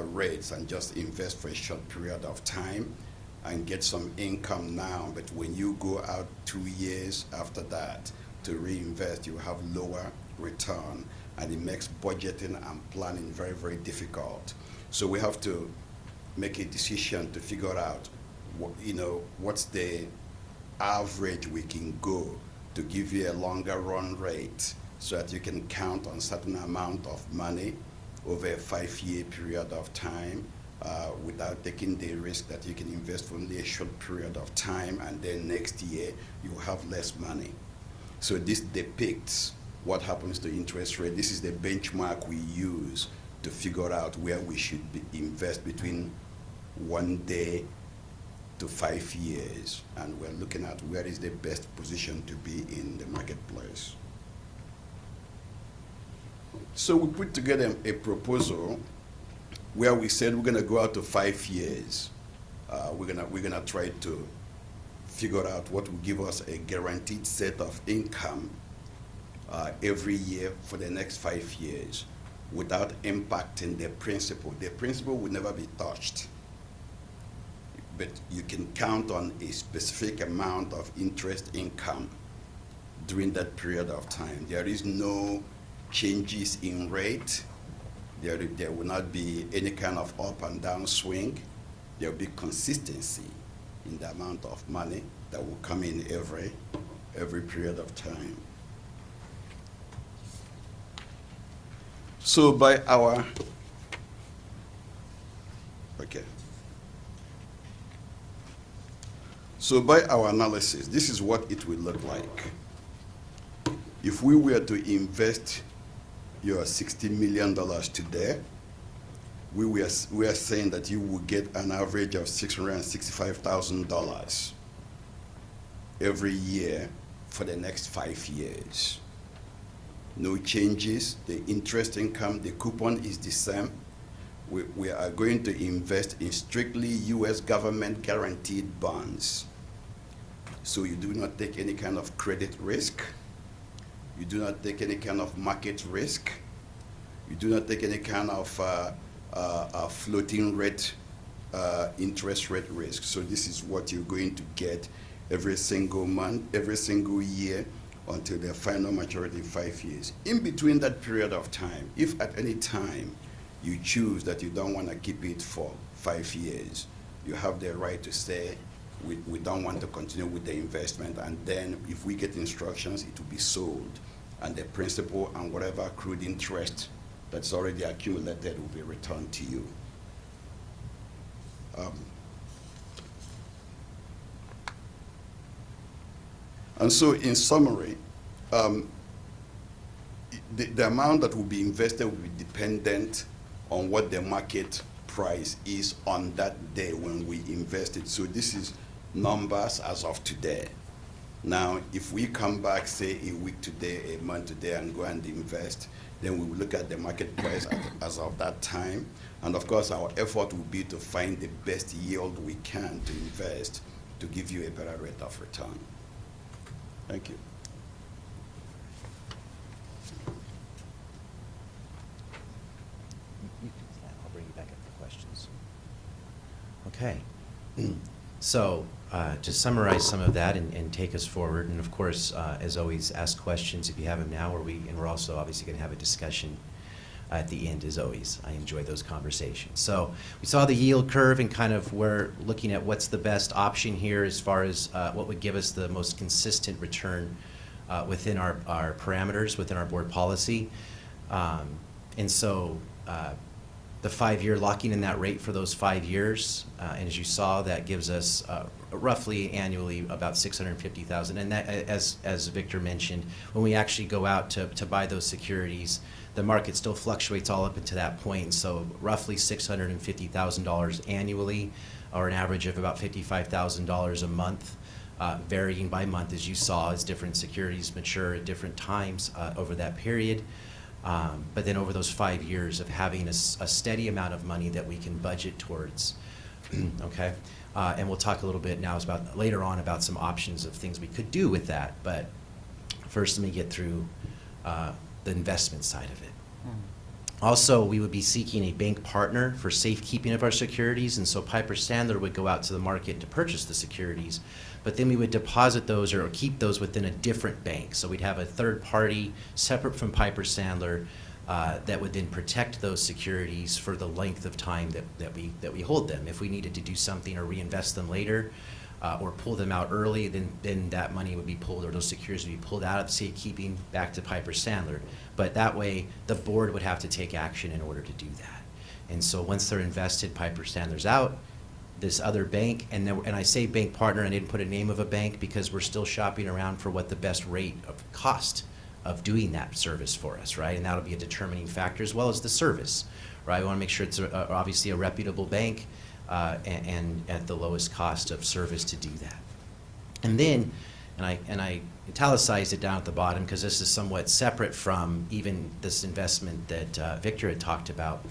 rates and just invest for a short period of time and get some income now, but when you go out 2 years after that to reinvest, you have lower return, and it makes budgeting and planning very, very difficult. So we have to make a decision to figure out what's the average we can go to give you a longer run rate so that you can count on a certain amount of money over a 5-year period of time without taking the risk that you can invest for only a short period of time and then next year you have less money. So this depicts what happens to interest rate. This is the benchmark we use to figure out where we should invest between 1 day to 5 years. And we're looking at where is the best position to be in the marketplace. So we put together a proposal where we said we're going to go out to 5 years. We're gonna try to figure out what will give us a guaranteed set of income every year for the next 5 years without impacting the principal. The principal will never be touched, but you can count on a specific amount of interest income during that period of time. There is no changes in rate. There will not be any kind of up and down swing. There will be consistency in the amount of money that will come in every period of time. So by our, okay. So by our analysis, this is what it will look like. If we were to invest your $60 million today, we are saying that you will get an average of $665,000 every year for the next 5 years. No changes. The interest income, the coupon is the same. We are going to invest in strictly U.S. government guaranteed bonds. So you do not take any kind of credit risk. You do not take any kind of market risk. You do not take any kind of floating rate interest rate risk. So this is what you're going to get every single month, every single year until the final maturity in 5 years. In between that period of time, if at any time you choose that you don't want to keep it for 5 years, you have the right to say, we don't want to continue with the investment, and then if we get instructions, it will be sold, and the principal and whatever accrued interest that's already accumulated will be returned to you. And so in summary, the amount that will be invested will be dependent on what the market price is on that day when we invest it. So this is numbers as of today. Now, if we come back, say a week today, a month today, and go and invest, then we will look at the market price as of that time. And of course, our effort will be to find the best yield we can to invest to give you a better rate of return. Thank you.
I'll bring you back up for questions. Okay. So to summarize some of that and take us forward, and of course, as always, ask questions if you have them now, and we're also obviously going to have a discussion at the end, as always. I enjoy those conversations. So we saw the yield curve and kind of we're looking at what's the best option here as far as what would give us the most consistent return within our parameters, within our board policy. And so the 5-year, locking in that rate for those 5 years, and as you saw, that gives us roughly annually about $650,000. And that, as Victor mentioned, when we actually go out to buy those securities, the market still fluctuates all up into that point. So roughly $650,000 annually, or an average of about $55,000 a month, varying by month, as you saw, as different securities mature at different times over that period. But then over those 5 years of having a steady amount of money that we can budget towards, okay? And we'll talk a little bit now later on about some options of things we could do with that. But first, let me get through the investment side of it. Also, we would be seeking a bank partner for safekeeping of our securities, and so Piper Sandler would go out to the market to purchase the securities, but then we would deposit those or keep those within a different bank. So we'd have a third party separate from Piper Sandler that would then protect those securities for the length of time that we hold them. If we needed to do something or reinvest them later, or pull them out early, then that money would be pulled, or those securities would be pulled out of safekeeping back to Piper Sandler. But that way, the board would have to take action in order to do that. And so once they're invested, Piper Sandler's out, this other bank, and I say bank partner, I didn't put a name of a bank because we're still shopping around for what the best rate of cost of doing that service for us, right? And that'll be a determining factor as well as the service, right? We want to make sure it's obviously a reputable bank and at the lowest cost of service to do that. And then, and I italicized it down at the bottom because this is somewhat separate from even this investment that Victor had talked about.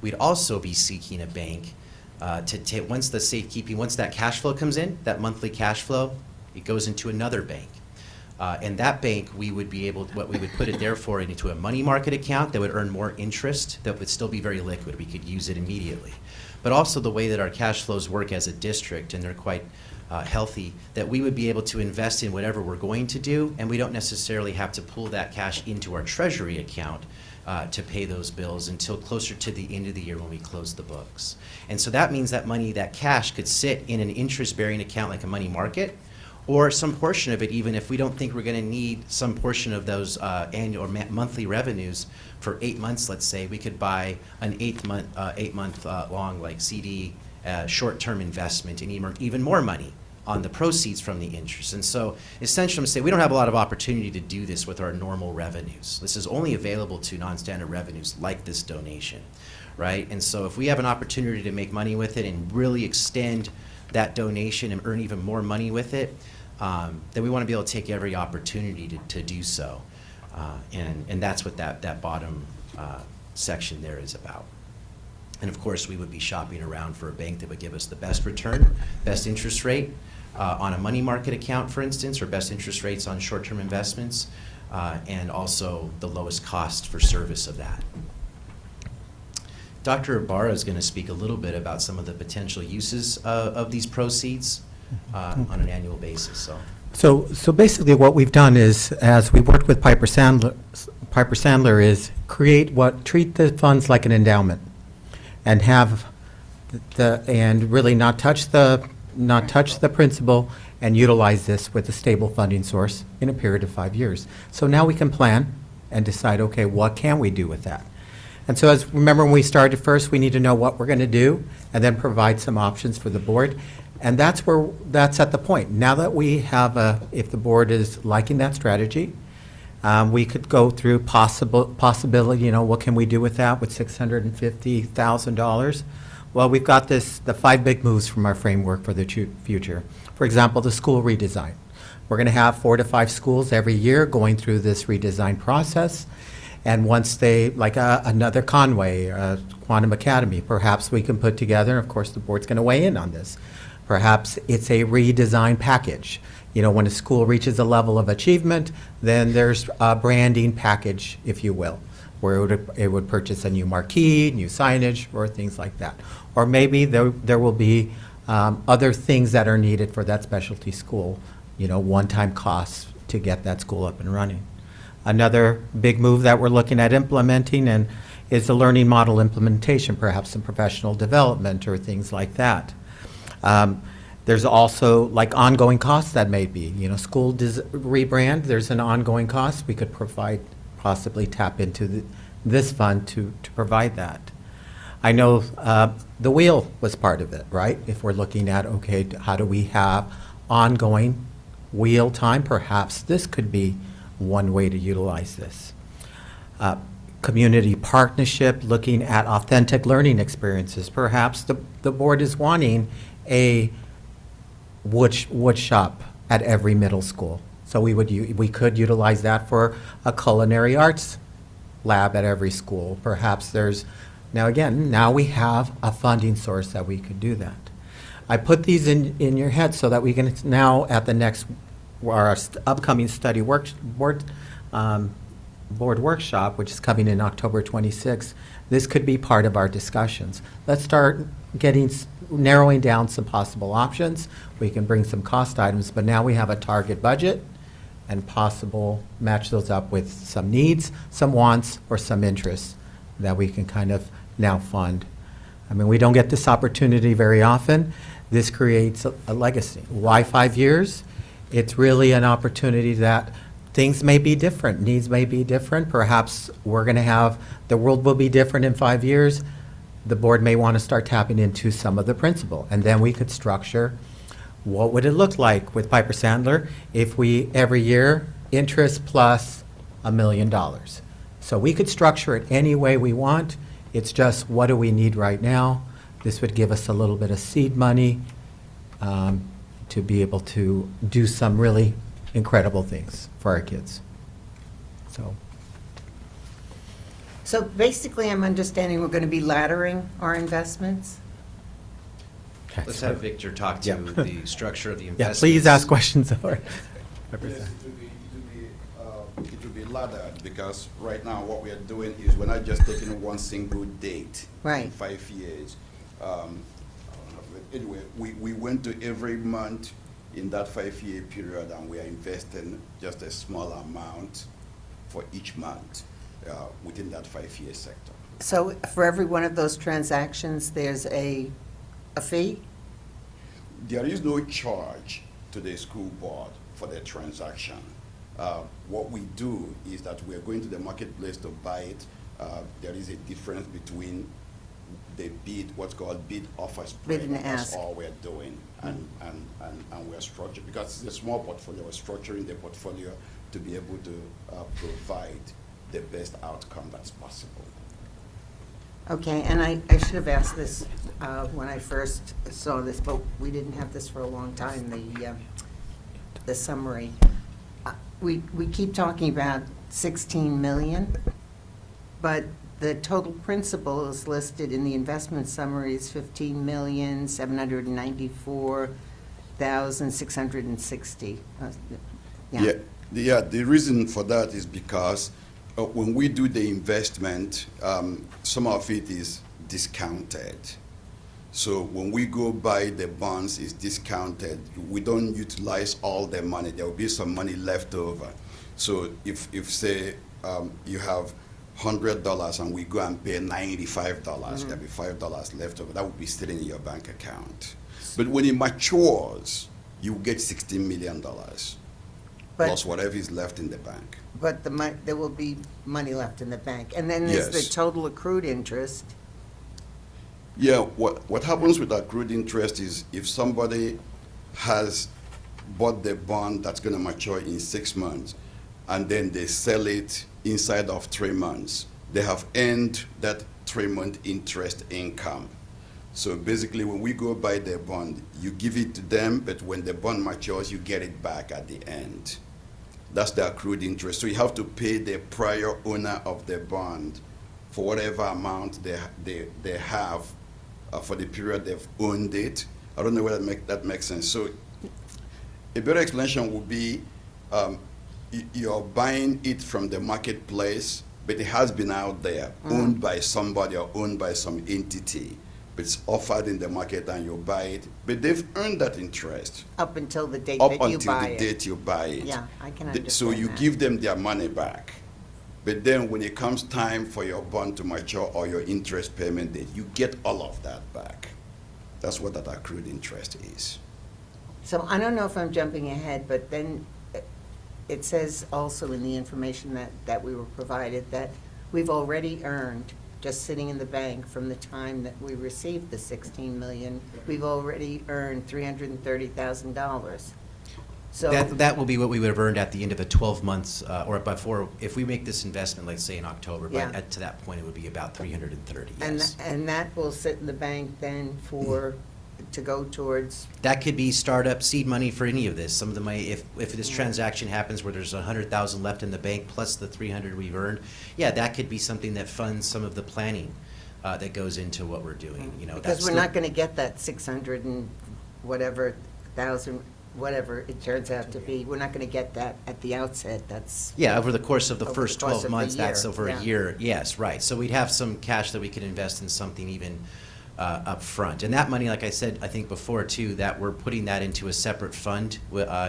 We'd also be seeking a bank to take, once the safekeeping, once that cash flow comes in, that monthly cash flow, it goes into another bank. And that bank, we would be able, what we would put it there for into a money market account that would earn more interest, that would still be very liquid. We could use it immediately. But also the way that our cash flows work as a district, and they're quite healthy, that we would be able to invest in whatever we're going to do, and we don't necessarily have to pull that cash into our treasury account to pay those bills until closer to the end of the year when we close the books. And so that means that money, that cash, could sit in an interest-bearing account like a money market, or some portion of it, even if we don't think we're going to need some portion of those annual or monthly revenues for 8 months, let's say, we could buy an 8 month long like CD short-term investment and even more money on the proceeds from the interest. And so essentially I'm saying we don't have a lot of opportunity to do this with our normal revenues. This is only available to non-standard revenues like this donation, right? And so if we have an opportunity to make money with it and really extend that donation and earn even more money with it, then we want to be able to take every opportunity to do so. And that's what that bottom section there is about. And of course, we would be shopping around for a bank that would give us the best return, best interest rate on a money market account, for instance, or best interest rates on short-term investments, and also the lowest cost for service of that. Dr. Ibarra is going to speak a little bit about some of the potential uses of these proceeds on an annual basis.
So basically what we've done is, as we worked with Piper Sandler is treat the funds like an endowment and have and really not touch the principal and utilize this with a stable funding source in a period of 5 years. So now we can plan and decide, okay, what can we do with that? And so remember when we started first, we need to know what we're going to do and then provide some options for the board. And that's at the point. Now that we have if the board is liking that strategy, we could go through possibility, what can we do with that with $650,000? Well, we've got the 5 big moves from our framework for the future. For example, the school redesign. We're going to have 4 to 5 schools every year going through this redesign process. And once they, like another Conway, Quantum Academy, perhaps we can put together, and of course the board's going to weigh in on this, perhaps it's a redesign package. When a school reaches a level of achievement, then there's a branding package, if you will, where it would purchase a new marquee, new signage, or things like that. Or maybe there will be other things that are needed for that specialty school, one-time costs to get that school up and running. Another big move that we're looking at implementing is the learning model implementation, perhaps some professional development or things like that. There's also like ongoing costs that may be, school rebrand, there's an ongoing cost. We could possibly tap into this fund to provide that. I know the wheel was part of it, right? If we're looking at, okay, how do we have ongoing wheel time? Perhaps this could be one way to utilize this. Community partnership, looking at authentic learning experiences. Perhaps the board is wanting a wood shop at every middle school. So we could utilize that for a culinary arts lab at every school. Perhaps now we have a funding source that we could do that. I put these in your head so that we can now at the next, our upcoming study board workshop, which is coming in October 26th, this could be part of our discussions. Let's start narrowing down some possible options. We can bring some cost items, but now we have a target budget and match those up with some needs, some wants, or some interests that we can kind of now fund. I mean, we don't get this opportunity very often. This creates a legacy. Why 5 years? It's really an opportunity that things may be different, needs may be different. Perhaps the world will be different in 5 years. The board may want to start tapping into some of the principle. And then we could structure what would it look like with Piper Sandler if we every year interest plus $1 million. So we could structure it any way we want. It's just, what do we need right now? This would give us a little bit of seed money to be able to do some really incredible things for our kids.
So basically, I'm understanding we're going to be laddering our investments?
Let's have Victor talk to
Yeah.
the structure of the
Yeah,
investments.
please ask questions of our
Yes, it will be laddered, because right now what we are doing is we're not just taking one single date.
Right.
In 5 years. Anyway, we went to every month in that 5-year period, and we are investing just a small amount for each month within that 5-year sector.
So for every one of those transactions, there's a fee?
There is no charge to the school board for the transaction. What we do is that we are going to the marketplace to buy it. There is a difference between the bid, what's called bid offer spread.
Bid and
That's
ask.
all we're doing. And we're structured, because it's a small portfolio, we're structuring the portfolio to be able to provide the best outcome that's possible.
Okay, and I should have asked this when I first saw this, but we didn't have this for a long time, the summary. We keep talking about 16 million, but the total principal is listed in the investment summary is 15,794,660.
Yeah, the reason for that is because when we do the investment, some of it is discounted. So when we go buy the bonds, it's discounted. We don't utilize all the money. There will be some money left over. So if say you have $100 and we go and pay $95, there'll be $5 left over. That would be sitting in your bank account. But when it matures, you get $16 million plus whatever is left in the bank.
But there will be money left in the bank. And then there's the
Yes.
total accrued interest.
Yeah, what happens with accrued interest is if somebody has bought the bond that's going to mature in 6 months, and then they sell it inside of 3 months, they have earned that 3-month interest income. So basically, when we go buy the bond, you give it to them, but when the bond matures, you get it back at the end. That's the accrued interest. So you have to pay the prior owner of the bond for whatever amount they have for the period they've owned it. I don't know whether that makes sense. So a better explanation would be you're buying it from the marketplace, but it has been out there, owned by somebody or owned by some entity. But it's offered in the market and you buy it, but they've earned that interest.
Up until the date
Up
that you
until
buy
the
it.
date you buy it.
Yeah, I can
So
understand
you
that.
give them their money back. But then when it comes time for your bond to mature or your interest payment date, you get all of that back. That's what that accrued interest is.
So I don't know if I'm jumping ahead, but then it says also in the information that we were provided that we've already earned, just sitting in the bank from the time that we received the 16 million, we've already earned $330,000. So
That will be what we would have earned at the end of the 12 months, or before, if we make this investment, let's say in October,
Yeah.
but to that point, it would be about 330, yes.
and that will sit in the bank then to go towards,
That could be startup seed money for any of this. Some of the money, if this transaction happens where there's 100,000 left in the bank plus the 300 we've earned, yeah, that could be something that funds some of the planning that goes into what we're doing. You know,
because
that's
we're
the-
not going to get that 600 and whatever thousand, whatever it turns out to be. We're not going to get that at the outset. That's
Yeah, over the course of the
over
first
the course
12
of the
months, that's
year,
over
yeah.
a year. Yes, right. So we'd have some cash that we could invest in something even up front. And that money, like I said, I think before too, that we're putting that into a separate fund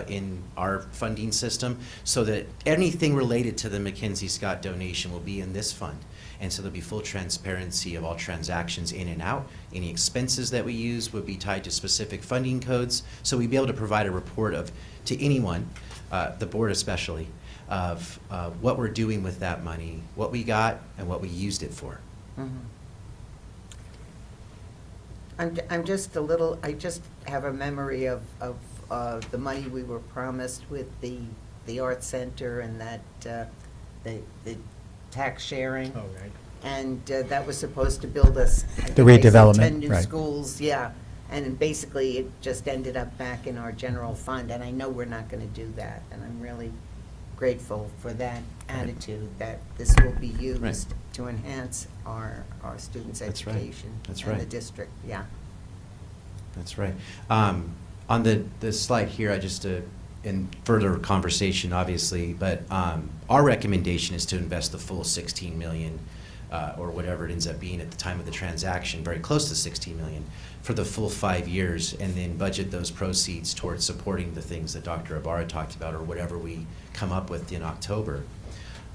in our funding system so that anything related to the Mackenzie Scott donation will be in this fund. And so there'll be full transparency of all transactions in and out. Any expenses that we use would be tied to specific funding codes. So we'd be able to provide a report to anyone, the board especially, of what we're doing with that money, what we got, and what we used it for.
I'm just a little, I just have a memory of the money we were promised with the the art center and that, the tax sharing.
Oh, right.
And that was supposed to build us, I think
The
they said
redevelopment,
10 new
right.
schools, yeah. And basically, it just ended up back in our general fund, and I know we're not gonna do that. And I'm really grateful for that attitude, that this will be used to enhance our students'
That's right.
education.
That's
And the
right.
district, yeah.
That's right. On the slide here, I just, in further conversation, obviously, but our recommendation is to invest the full 16 million, or whatever it ends up being at the time of the transaction, very close to 16 million, for the full 5 years, and then budget those proceeds towards supporting the things that Dr. Ibarra talked about, or whatever we come up with in October.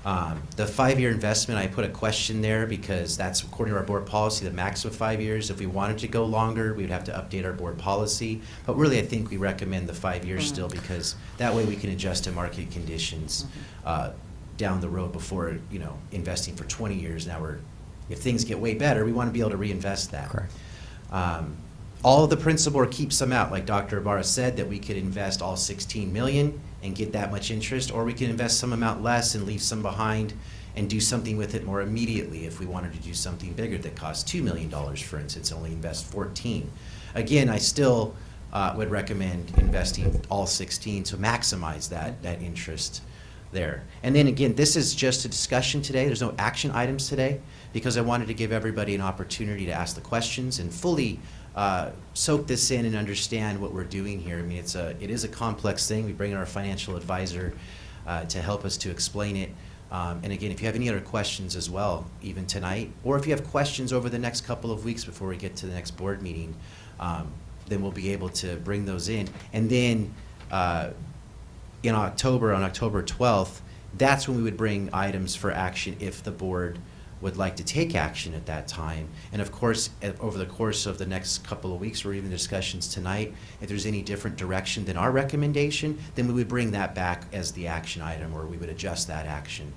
The 5-year investment, I put a question there because that's according to our board policy, the max of 5 years. If we wanted to go longer, we would have to update our board policy. But really, I think we recommend the 5 years still, because that way we can adjust to market conditions down the road before, investing for 20 years. Now if things get way better, we want to be able to reinvest that.
Correct.
All of the principal keeps some out, like Dr. Ibarra said, that we could invest all 16 million and get that much interest, or we can invest some amount less and leave some behind and do something with it more immediately if we wanted to do something bigger that costs $2 million, for instance, only invest 14. Again, I still would recommend investing all 16 to maximize that interest there. And then again, this is just a discussion today. There's no action items today, because I wanted to give everybody an opportunity to ask the questions and fully soak this in and understand what we're doing here. I mean, it is a complex thing. We bring in our financial advisor to help us to explain it. And again, if you have any other questions as well, even tonight, or if you have questions over the next couple of weeks before we get to the next board meeting, then we'll be able to bring those in. And then in October, on October 12th, that's when we would bring items for action if the board would like to take action at that time. And of course, over the course of the next couple of weeks, or even discussions tonight, if there's any different direction than our recommendation, then we would bring that back as the action item, or we would adjust that action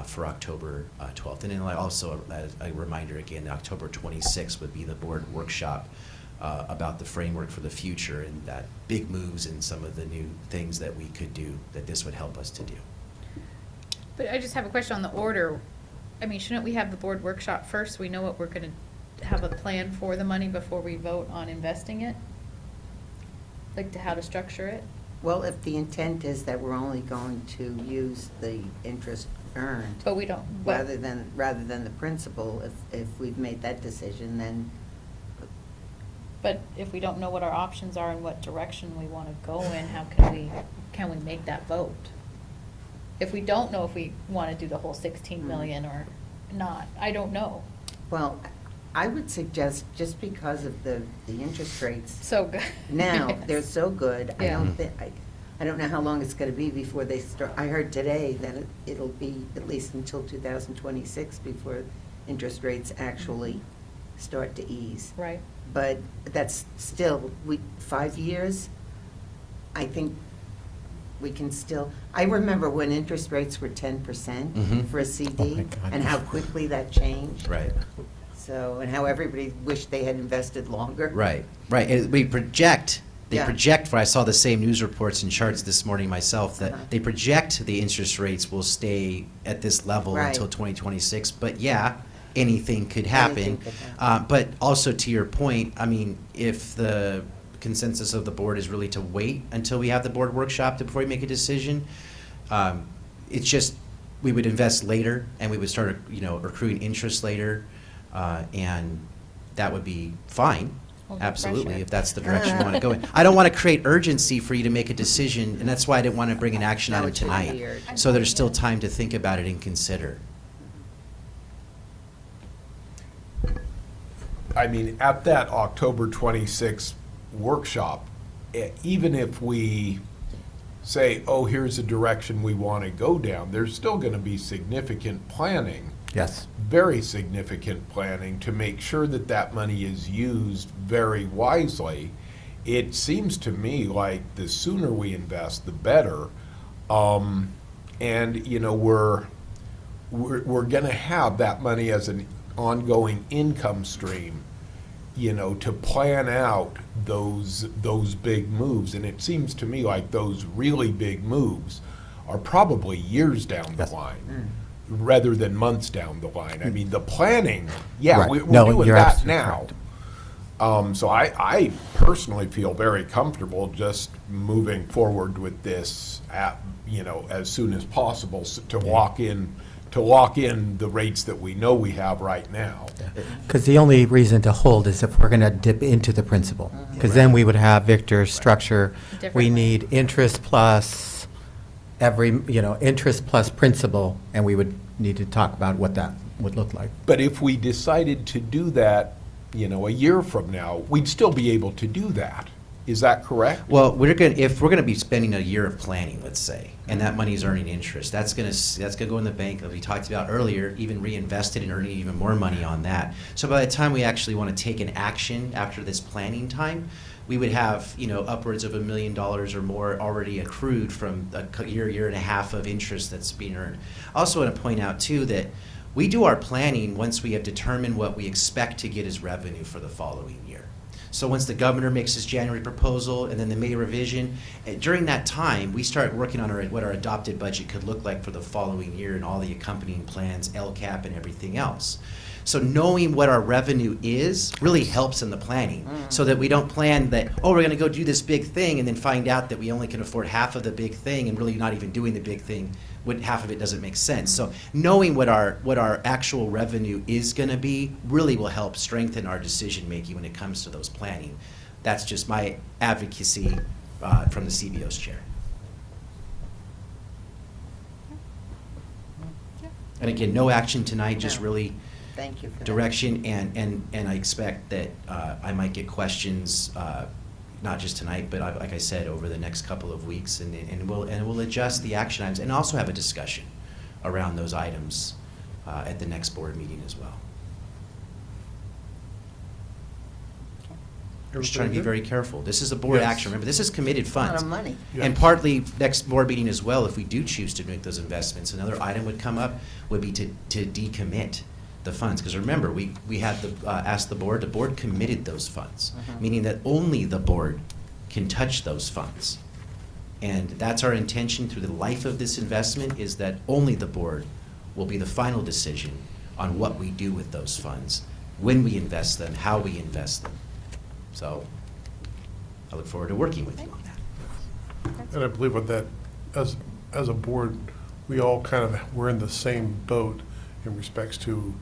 for October 12th. And then also, as a reminder again, October 26th would be the board workshop about the framework for the future and that big moves and some of the new things that we could do that this would help us to do.
But I just have a question on the order. I mean, shouldn't we have the board workshop first? So we know what we're going to have a plan for the money before we vote on investing it? Like how to structure it?
Well, if the intent is that we're only going to use the interest earned.
But we don't.
Rather than the principal, if we've made that decision, then.
But if we don't know what our options are and what direction we want to go in, how can we make that vote? If we don't know if we want to do the whole 16 million or not, I don't know.
Well, I would suggest, just because of the interest rates.
So good.
Now,
Yes.
they're so good, I
Yeah.
don't think, I don't know how long it's gonna be before they start. I heard today that it'll be at least until 2026 before interest rates actually start to ease.
Right.
But that's still, 5 years, I think we can still, I remember when interest rates were 10% for a
Oh
CD, and how quickly that changed.
Right.
So, and how everybody wished they had invested longer.
Right, right. And we project,
Yeah.
I saw the same news reports and charts this morning myself, that they project the interest rates will stay at this level
Right.
until 2026. But yeah, anything could happen.
Anything could happen.
But also to your point, I mean, if the consensus of the board is really to wait until we have the board workshop before we make a decision, it's just, we would invest later and we would start, accruing interest later, and that would be fine.
Hold the
Absolutely,
pressure.
if that's the direction you want to go in. I don't want to create urgency for you to make a decision, and that's why I didn't want to bring an action
No,
item
it shouldn't be
tonight.
urgent.
So there's still time to think about it and consider.
I mean, at that October 26th workshop, even if we say, oh, here's a direction we want to go down, there's still going to be significant planning.
Yes.
Very significant planning to make sure that that money is used very wisely. It seems to me like the sooner we invest, the better. And, we're going to have that money as an ongoing income stream, to plan out those big moves. And it seems to me like those really big moves are probably years down the line, rather than months down the line. I mean, the planning, yeah,
Right.
we're
No,
doing
you're
that
absolutely
now. So I personally feel very comfortable just moving forward with this as soon as possible to lock in the rates that we know we have right now.
Because the only reason to hold is if we're going to dip into the principal. Because then we would have Victor's structure. We
Differently.
need interest plus interest plus principal, and we would need to talk about what that would look like.
But if we decided to do that, a year from now, we'd still be able to do that. Is that correct?
Well, if we're gonna be spending a year of planning, let's say, and that money is earning interest, that's gonna go in the bank, as we talked about earlier, even reinvested and earning even more money on that. So by the time we actually want to take an action after this planning time, we would have, upwards of $1 million or more already accrued from a year and a half of interest that's being earned. I also want to point out too that we do our planning once we have determined what we expect to get as revenue for the following year. So once the governor makes his January proposal and then the May revision, during that time, we start working on what our adopted budget could look like for the following year and all the accompanying plans, LCAP and everything else. So knowing what our revenue is really helps in the planning, so that we don't plan that, we're going to go do this big thing and then find out that we only can afford half of the big thing and really not even doing the big thing, half of it doesn't make sense. So knowing what our actual revenue is going to be really will help strengthen our decision-making when it comes to those planning. That's just my advocacy from the CBO's chair. And again, no action tonight, just really
Thank you for that.
direction, and I expect that I might get questions, not just tonight, but like I said, over the next couple of weeks, and we'll adjust the action items, and also have a discussion around those items at the next board meeting as well. Just trying to be very careful. This is a board
Yes.
action. Remember, this is committed
A lot
funds.
of money.
And
Yes.
partly, next board meeting as well, if we do choose to make those investments, another item would come up, would be to decommit the funds. Because remember, we had asked the board committed those funds, meaning that only the board can touch those funds. And that's our intention through the life of this investment, is that only the board will be the final decision on what we do with those funds, when we invest them, how we invest them. So I look forward to working with you on that.
And I believe with that, as a board, we all we're in the same boat in respects to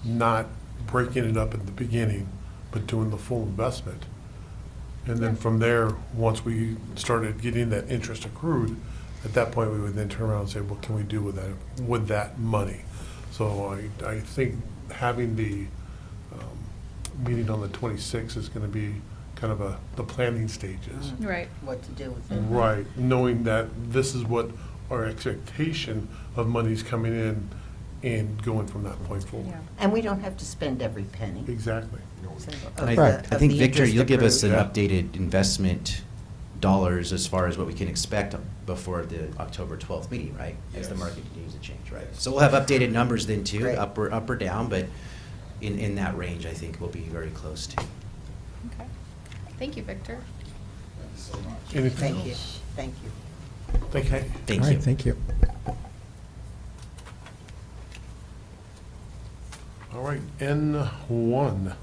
not breaking it up in the beginning, but doing the full investment. And then from there, once we started getting that interest accrued, at that point, we would then turn around and say, what can we do with that money? So I think having the meeting on the 26th is going to be kind of the planning stages.
Right.
What to do with it.
Right, knowing that this is what our expectation of money's coming in and going from that point forward.
And we don't have to spend every penny.
Exactly.
And
Of
I
the
think, Victor,
interest
you'll give us an
accrued.
updated investment dollars as far as what we can expect before the October 12th meeting, right? As the market continues to change, right? So we'll have updated numbers then too,
Great.
up or down, but in that range, I think we'll be very close to.
Okay. Thank you, Victor.
Anything
Thank you,
else?
thank you.
Okay.
Thank
All
you.
right, thank you.
All right, N1.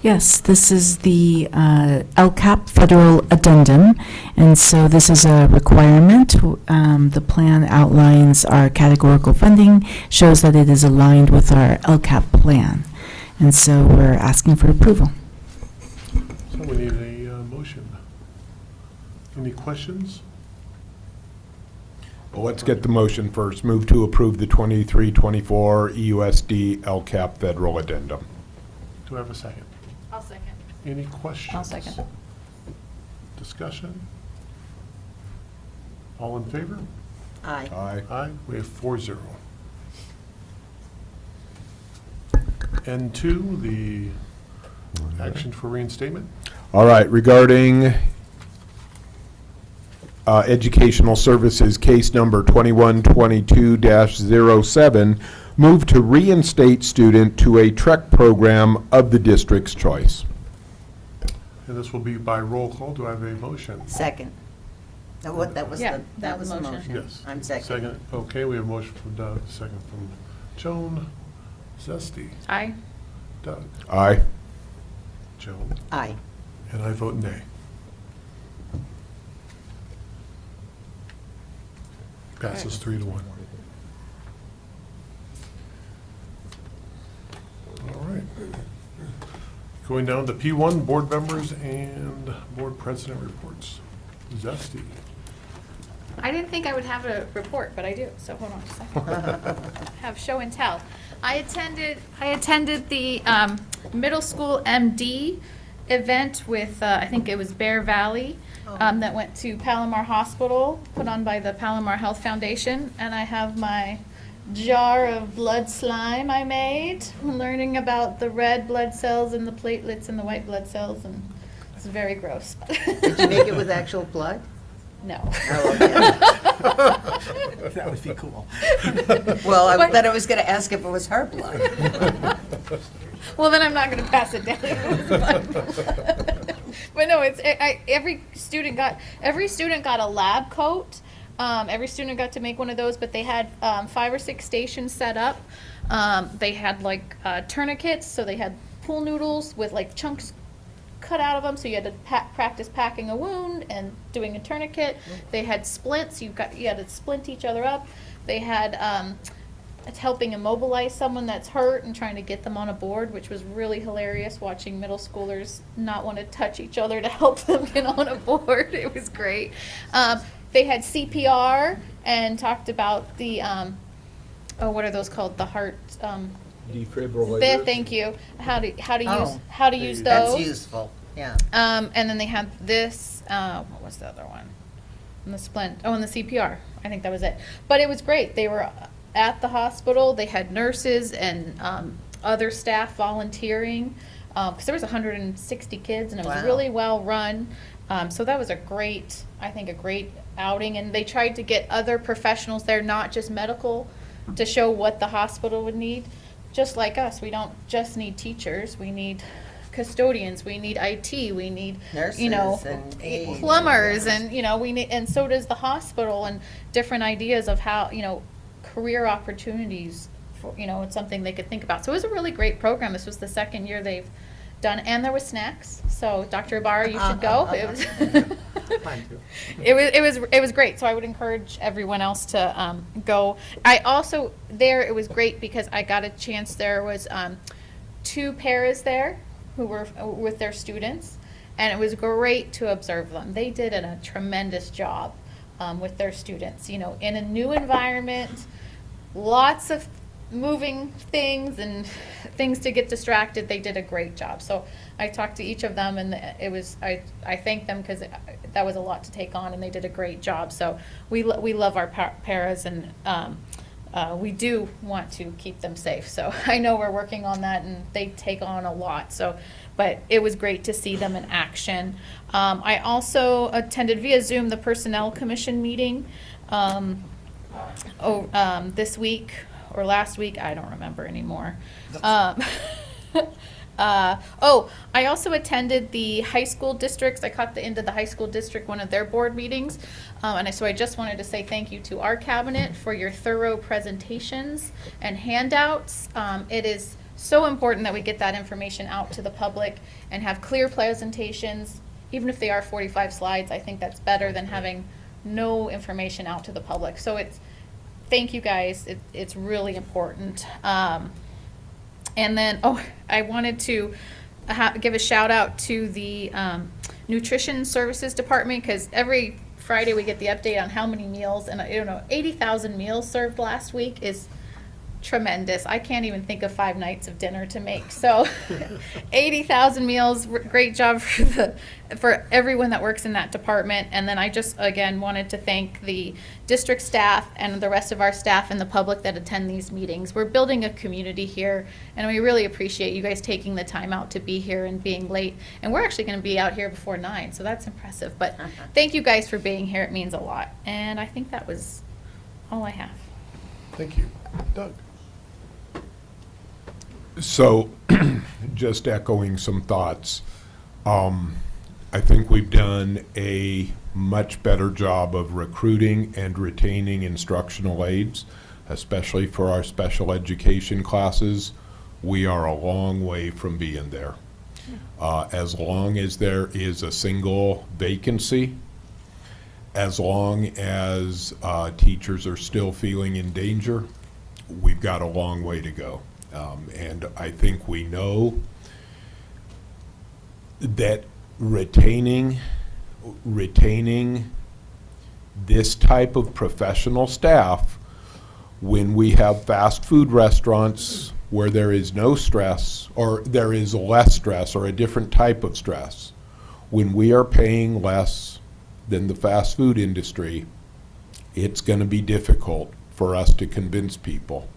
Yes, this is the LCAP federal addendum, and so this is a requirement. The plan outlines our categorical funding, shows that it is aligned with our LCAP plan, and so we're asking for approval.
So we need a motion. Any questions?
Well, let's get the motion first. Move to approve the 23-24 EUSD LCAP federal addendum.
Do I have a second?
I'll second.
Any questions?
I'll second.
Discussion? All in favor?
Aye.
Aye.
Aye, we have 4-0. N2, the action for reinstatement.
All right, regarding educational services, case number 2122-07, move to reinstate student to a TREC program of the district's choice.
And this will be by roll call. Do I have a motion?
Second. That was
Yeah,
the,
that
that
was
was the
the
motion.
Yes.
I'm second.
Second, okay, we have a motion from Doug, second from Joan. Zesty.
Aye.
Doug.
Aye.
Joan.
Aye.
And I vote nay. Passes 3-1. All right. Going down to P1, board members and board president reports. Zesty.
I didn't think I would have a report, but I do, so hold on a second. Have show and tell. I attended the middle school MD event with, I think it was Bear Valley, that went to Palomar Hospital, put on by the Palomar Health Foundation, and I have my jar of blood slime I made, learning about the red blood cells and the platelets and the white blood cells, and it's very gross.
Did you make it with actual blood?
No.
Oh, okay.
That would be cool.
Well, I bet I was going to ask if it was her blood.
Well, then I'm not going to pass it down. But no, every student got a lab coat. Every student got to make one of those, but they had 5 or 6 stations set up. They had like tourniquets, so they had pool noodles with like chunks cut out of them, so you had to practice packing a wound and doing a tourniquet. They had splints, you had to splint each other up. They had it's helping immobilize someone that's hurt and trying to get them on a board, which was really hilarious, watching middle schoolers not want to touch each other to help them get on a board. It was great. They had CPR and talked about the, what are those called? The heart,
Defibrillator.
thank you. How to use those.
That's useful, yeah.
And then they had this, what was the other one? And the splint, and the CPR. I think that was it. But it was great. They were at the hospital. They had nurses and other staff volunteering. Because there was 160 kids, and it was
Wow.
really well run. So that was a great outing. And they tried to get other professionals there, not just medical, to show what the hospital would need. Just like us, we don't just need teachers. We need custodians. We need IT. We need
Nurses and aides.
plumbers, and we need, and so does the hospital, and different ideas of how career opportunities. For, it's something they could think about. So it was a really great program. This was the second year they've done, and there was snacks. So Dr. Ibarra, you should go. It was it was great. So I would encourage everyone else to go. I also it was great because I got a chance. There was 2 paras there who were with their students, and it was great to observe them. They did a tremendous job with their students. In a new environment, lots of moving things and things to get distracted. They did a great job. So I talked to each of them, and I thanked them because that was a lot to take on, and they did a great job. So we love our paras, and we do want to keep them safe. So I know we're working on that, and they take on a lot. So, but it was great to see them in action. I also attended via Zoom the Personnel Commission meeting this week. Or last week, I don't remember anymore. I also attended the high school districts. I caught the end of the high school district, one of their board meetings. So I just wanted to say thank you to our cabinet for your thorough presentations and handouts. It is so important that we get that information out to the public and have clear presentations. Even if they are 45 slides, I think that's better than having no information out to the public. So thank you guys. It's really important. And then, I wanted to give a shout out to the Nutrition Services Department, because every Friday we get the update on how many meals, and 80,000 meals served last week is tremendous. I can't even think of 5 nights of dinner to make. So 80,000 meals, great job for everyone that works in that department. And then I just, again, wanted to thank the district staff and the rest of our staff and the public that attend these meetings. We're building a community here, and we really appreciate you guys taking the time out to be here and being late. And we're actually going to be out here before 9, so that's impressive. But thank you guys for being here. It means a lot. And I think that was all I have.
Thank you. Doug.
So, just echoing some thoughts. I think we've done a much better job of recruiting and retaining instructional aides, especially for our special education classes. We are a long way from being there. As long as there is a single vacancy, as long as teachers are still feeling in danger, we've got a long way to go. And I think we know that retaining this type of professional staff, when we have fast food restaurants where there is no stress, or there is less stress, or a different type of stress, when we are paying less than the fast food industry, it's going to be difficult for us to convince people.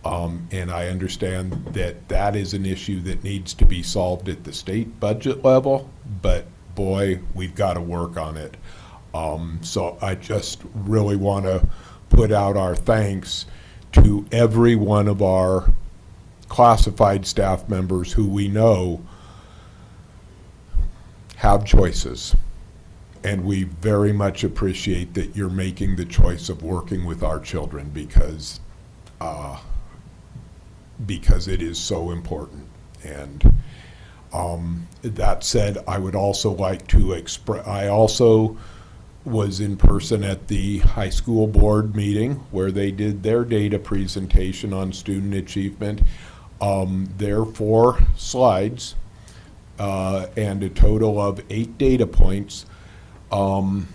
And I understand that that is an issue that needs to be solved at the state budget level, but boy, we've got to work on it. So I just really want to put out our thanks to every one of our classified staff members who we know have choices. And we very much appreciate that you're making the choice of working with our children, because it is so important. And that said, I would also like to express, I also was in person at the high school board meeting where they did their data presentation on student achievement. There are 4 slides and a total of 8 data points. Were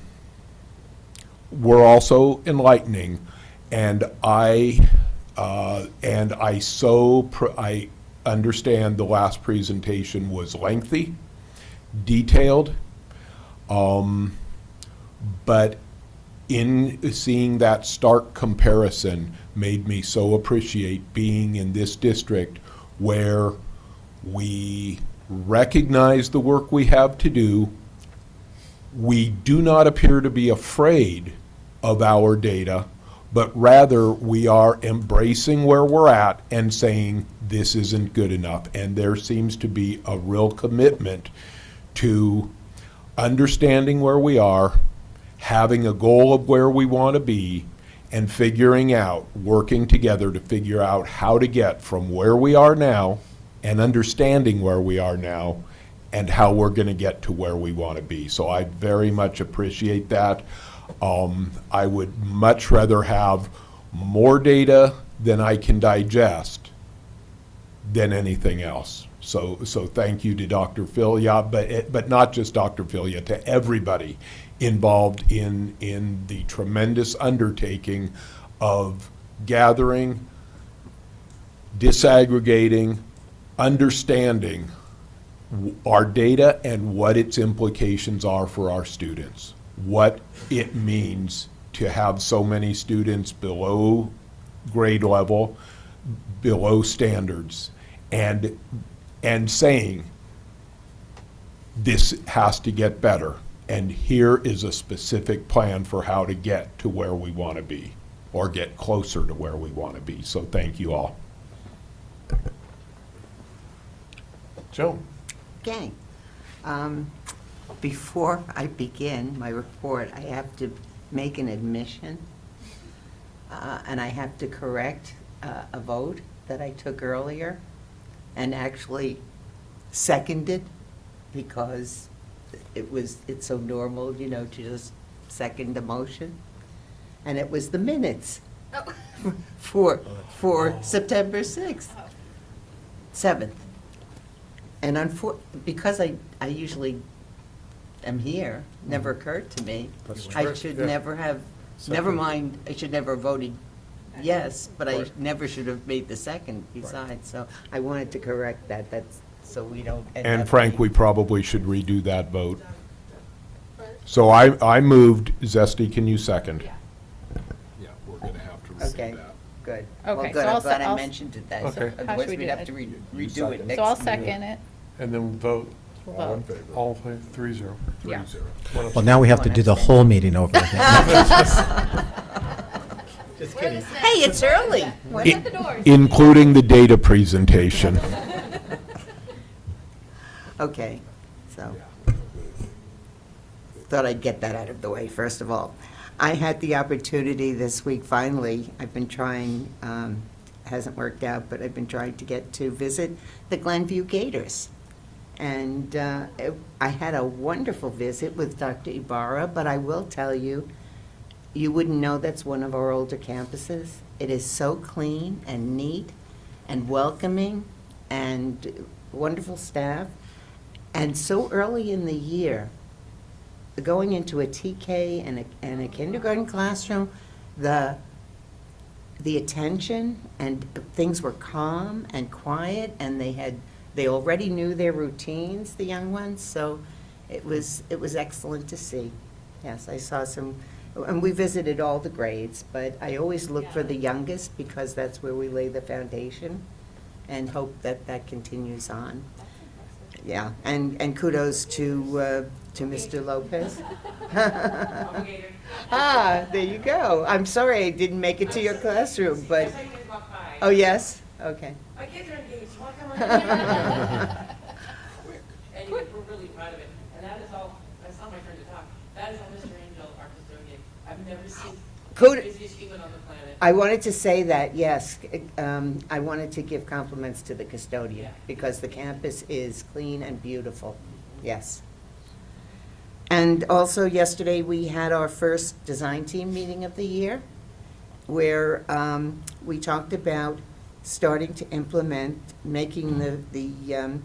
also enlightening, and I understand the last presentation was lengthy, detailed, but in seeing that stark comparison made me so appreciate being in this district where we recognize the work we have to do. We do not appear to be afraid of our data, but rather we are embracing where we're at and saying this isn't good enough. And there seems to be a real commitment to understanding where we are, having a goal of where we want to be, and figuring out, working together to figure out how to get from where we are now and understanding where we are now and how we're going to get to where we want to be. So I very much appreciate that. I would much rather have more data than I can digest than anything else. So thank you to Dr. Filia, but not just Dr. Filia, to everybody involved in the tremendous undertaking of gathering, disaggregating, understanding our data and what its implications are for our students, what it means to have so many students below grade level, below standards, and saying this has to get better, and here is a specific plan for how to get to where we want to be, or get closer to where we want to be. So thank you all.
Joe.
Okay. Before I begin my report, I have to make an admission, and I have to correct a vote that I took earlier and actually seconded, because it's so normal, you know, to just second a motion. And it was the minutes for September 6th, 7th. And because I usually am here, never occurred to me. I should never have, never mind, I should never have voted yes, but I never should have made the second besides. So I wanted to correct that, so we don't end up.
And Frank, we probably should redo that vote. So I moved. Zesty, can you second? Yeah, we're going to have to redo
Okay,
that.
good.
Okay,
Well,
so
good,
I'll
I'm glad
se-
I
I'll-
mentioned it then.
Okay.
How
Otherwise,
should we
we'd
do
have
it?
to redo
second.
it next.
So I'll
meeting.
second it.
And then vote.
All in
favor.
All in favor, 3-0.
Yeah.
3-0.
Well, now we have to do the whole meeting over again.
Just kidding.
Hey, it's early. When
I- including the data presentation.
Okay, so, thought I'd get that out of the way, first of all. I had the opportunity this week, finally, I've been trying, hasn't worked out, but I've been trying to get to visit the Glenview Gators. And I had a wonderful visit with Dr. Ibarra, but I will tell you, you wouldn't know that's one of our older campuses. It is so clean and neat and welcoming and wonderful staff. And so early in the year, going into a TK and a kindergarten classroom, the attention and things were calm and quiet, and they already knew their routines, the young ones, so it was excellent to see. Yes, I saw some, and we visited all the grades, but I always look for the youngest because that's where we lay the foundation and hope that that continues on. Yeah, and kudos to Mr. Lopez. Ah, there you go. I'm sorry I didn't make it to your classroom, but, oh, yes? Okay.
My kids are engaged, so come on. And we're really proud of it. And that is all, that's not my turn to talk. That is all Mr. Angel, our custodian. I've never seen the busiest human on the planet.
I wanted to say that, yes. I wanted to give compliments to the custodian because the campus is clean and beautiful. Yes. And also yesterday, we had our first design team meeting of the year where we talked about starting to implement, making the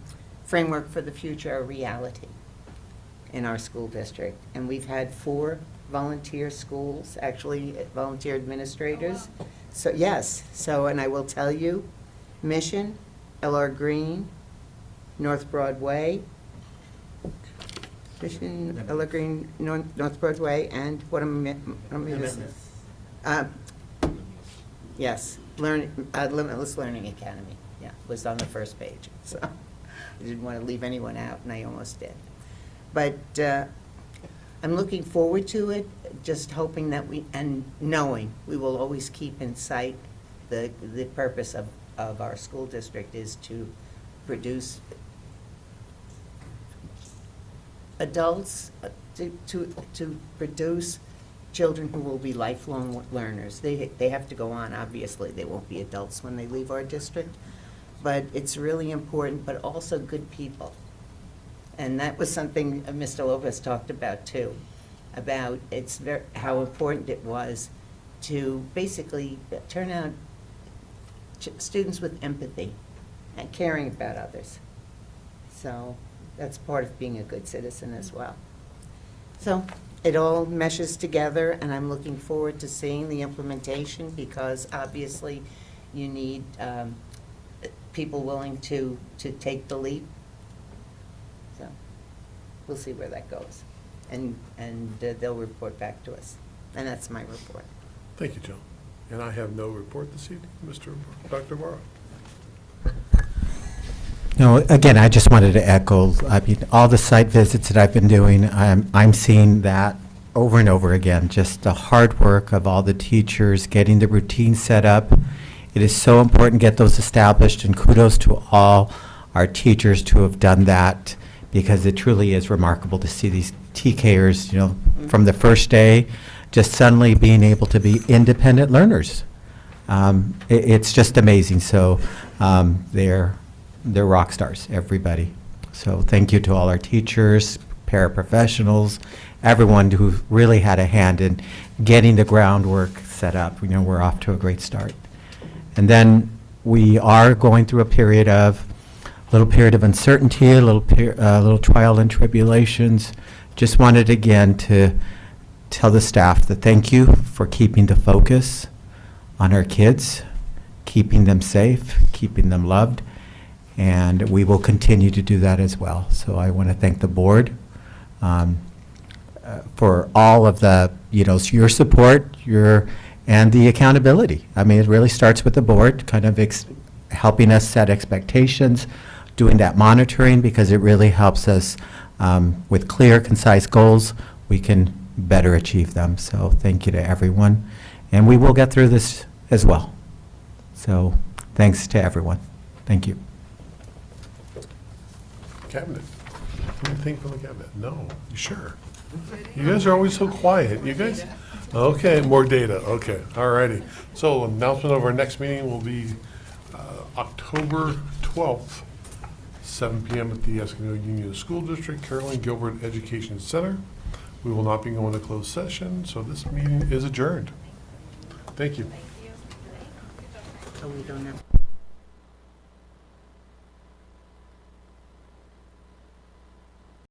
framework for the future a reality in our school district. And we've had 4 volunteer schools, actually volunteer administrators. So yes, so, and I will tell you, Mission, L.R. Green, North Broadway, Mission, L.R. Green, North Broadway, and what am I missing? Yes, Limitless Learning Academy, yeah, was on the first page. So I didn't want to leave anyone out, and I almost did. But I'm looking forward to it, just hoping that and knowing we will always keep in sight the purpose of our school district is to produce adults, to produce children who will be lifelong learners. They have to go on, obviously. They won't be adults when they leave our district. But it's really important, but also good people. And that was something Mr. Lopez talked about too, about how important it was to basically turn out students with empathy and caring about others. So that's part of being a good citizen as well. So it all meshes together, and I'm looking forward to seeing the implementation because obviously you need people willing to take the leap. So we'll see where that goes. And they'll report back to us. And that's my report.
Thank you, Joan. And I have no report this evening, Dr. Barra.
No, again, I just wanted to echo, I mean, all the site visits that I've been doing, I'm seeing that over and over again, just the hard work of all the teachers, getting the routine set up. It is so important to get those established, and kudos to all our teachers to have done that, because it truly is remarkable to see these TKers, from the first day, just suddenly being able to be independent learners. It's just amazing. So they're rock stars, everybody. So thank you to all our teachers, paraprofessionals, everyone who really had a hand in getting the groundwork set up. We're off to a great start. And then we are going through a little period of uncertainty, a little trial and tribulations. Just wanted again to tell the staff that thank you for keeping the focus on our kids, keeping them safe, keeping them loved, and we will continue to do that as well. So I want to thank the board for all of the, your support, and the accountability. I mean, it really starts with the board, kind of helping us set expectations, doing that monitoring, because it really helps us with clear, concise goals. We can better achieve them. So thank you to everyone. And we will get through this as well. So thanks to everyone. Thank you.
Cabinet. Anything from the cabinet? No. You sure? You guys are always so quiet. You guys? Okay, more data. Okay, all righty. So announcement of our next meeting will be October 12th, 7 p.m. at the Escondido Union School District, Carolyn Gilbert Education Center. We will not be going to closed session, so this meeting is adjourned. Thank you.
Oh, we don't have.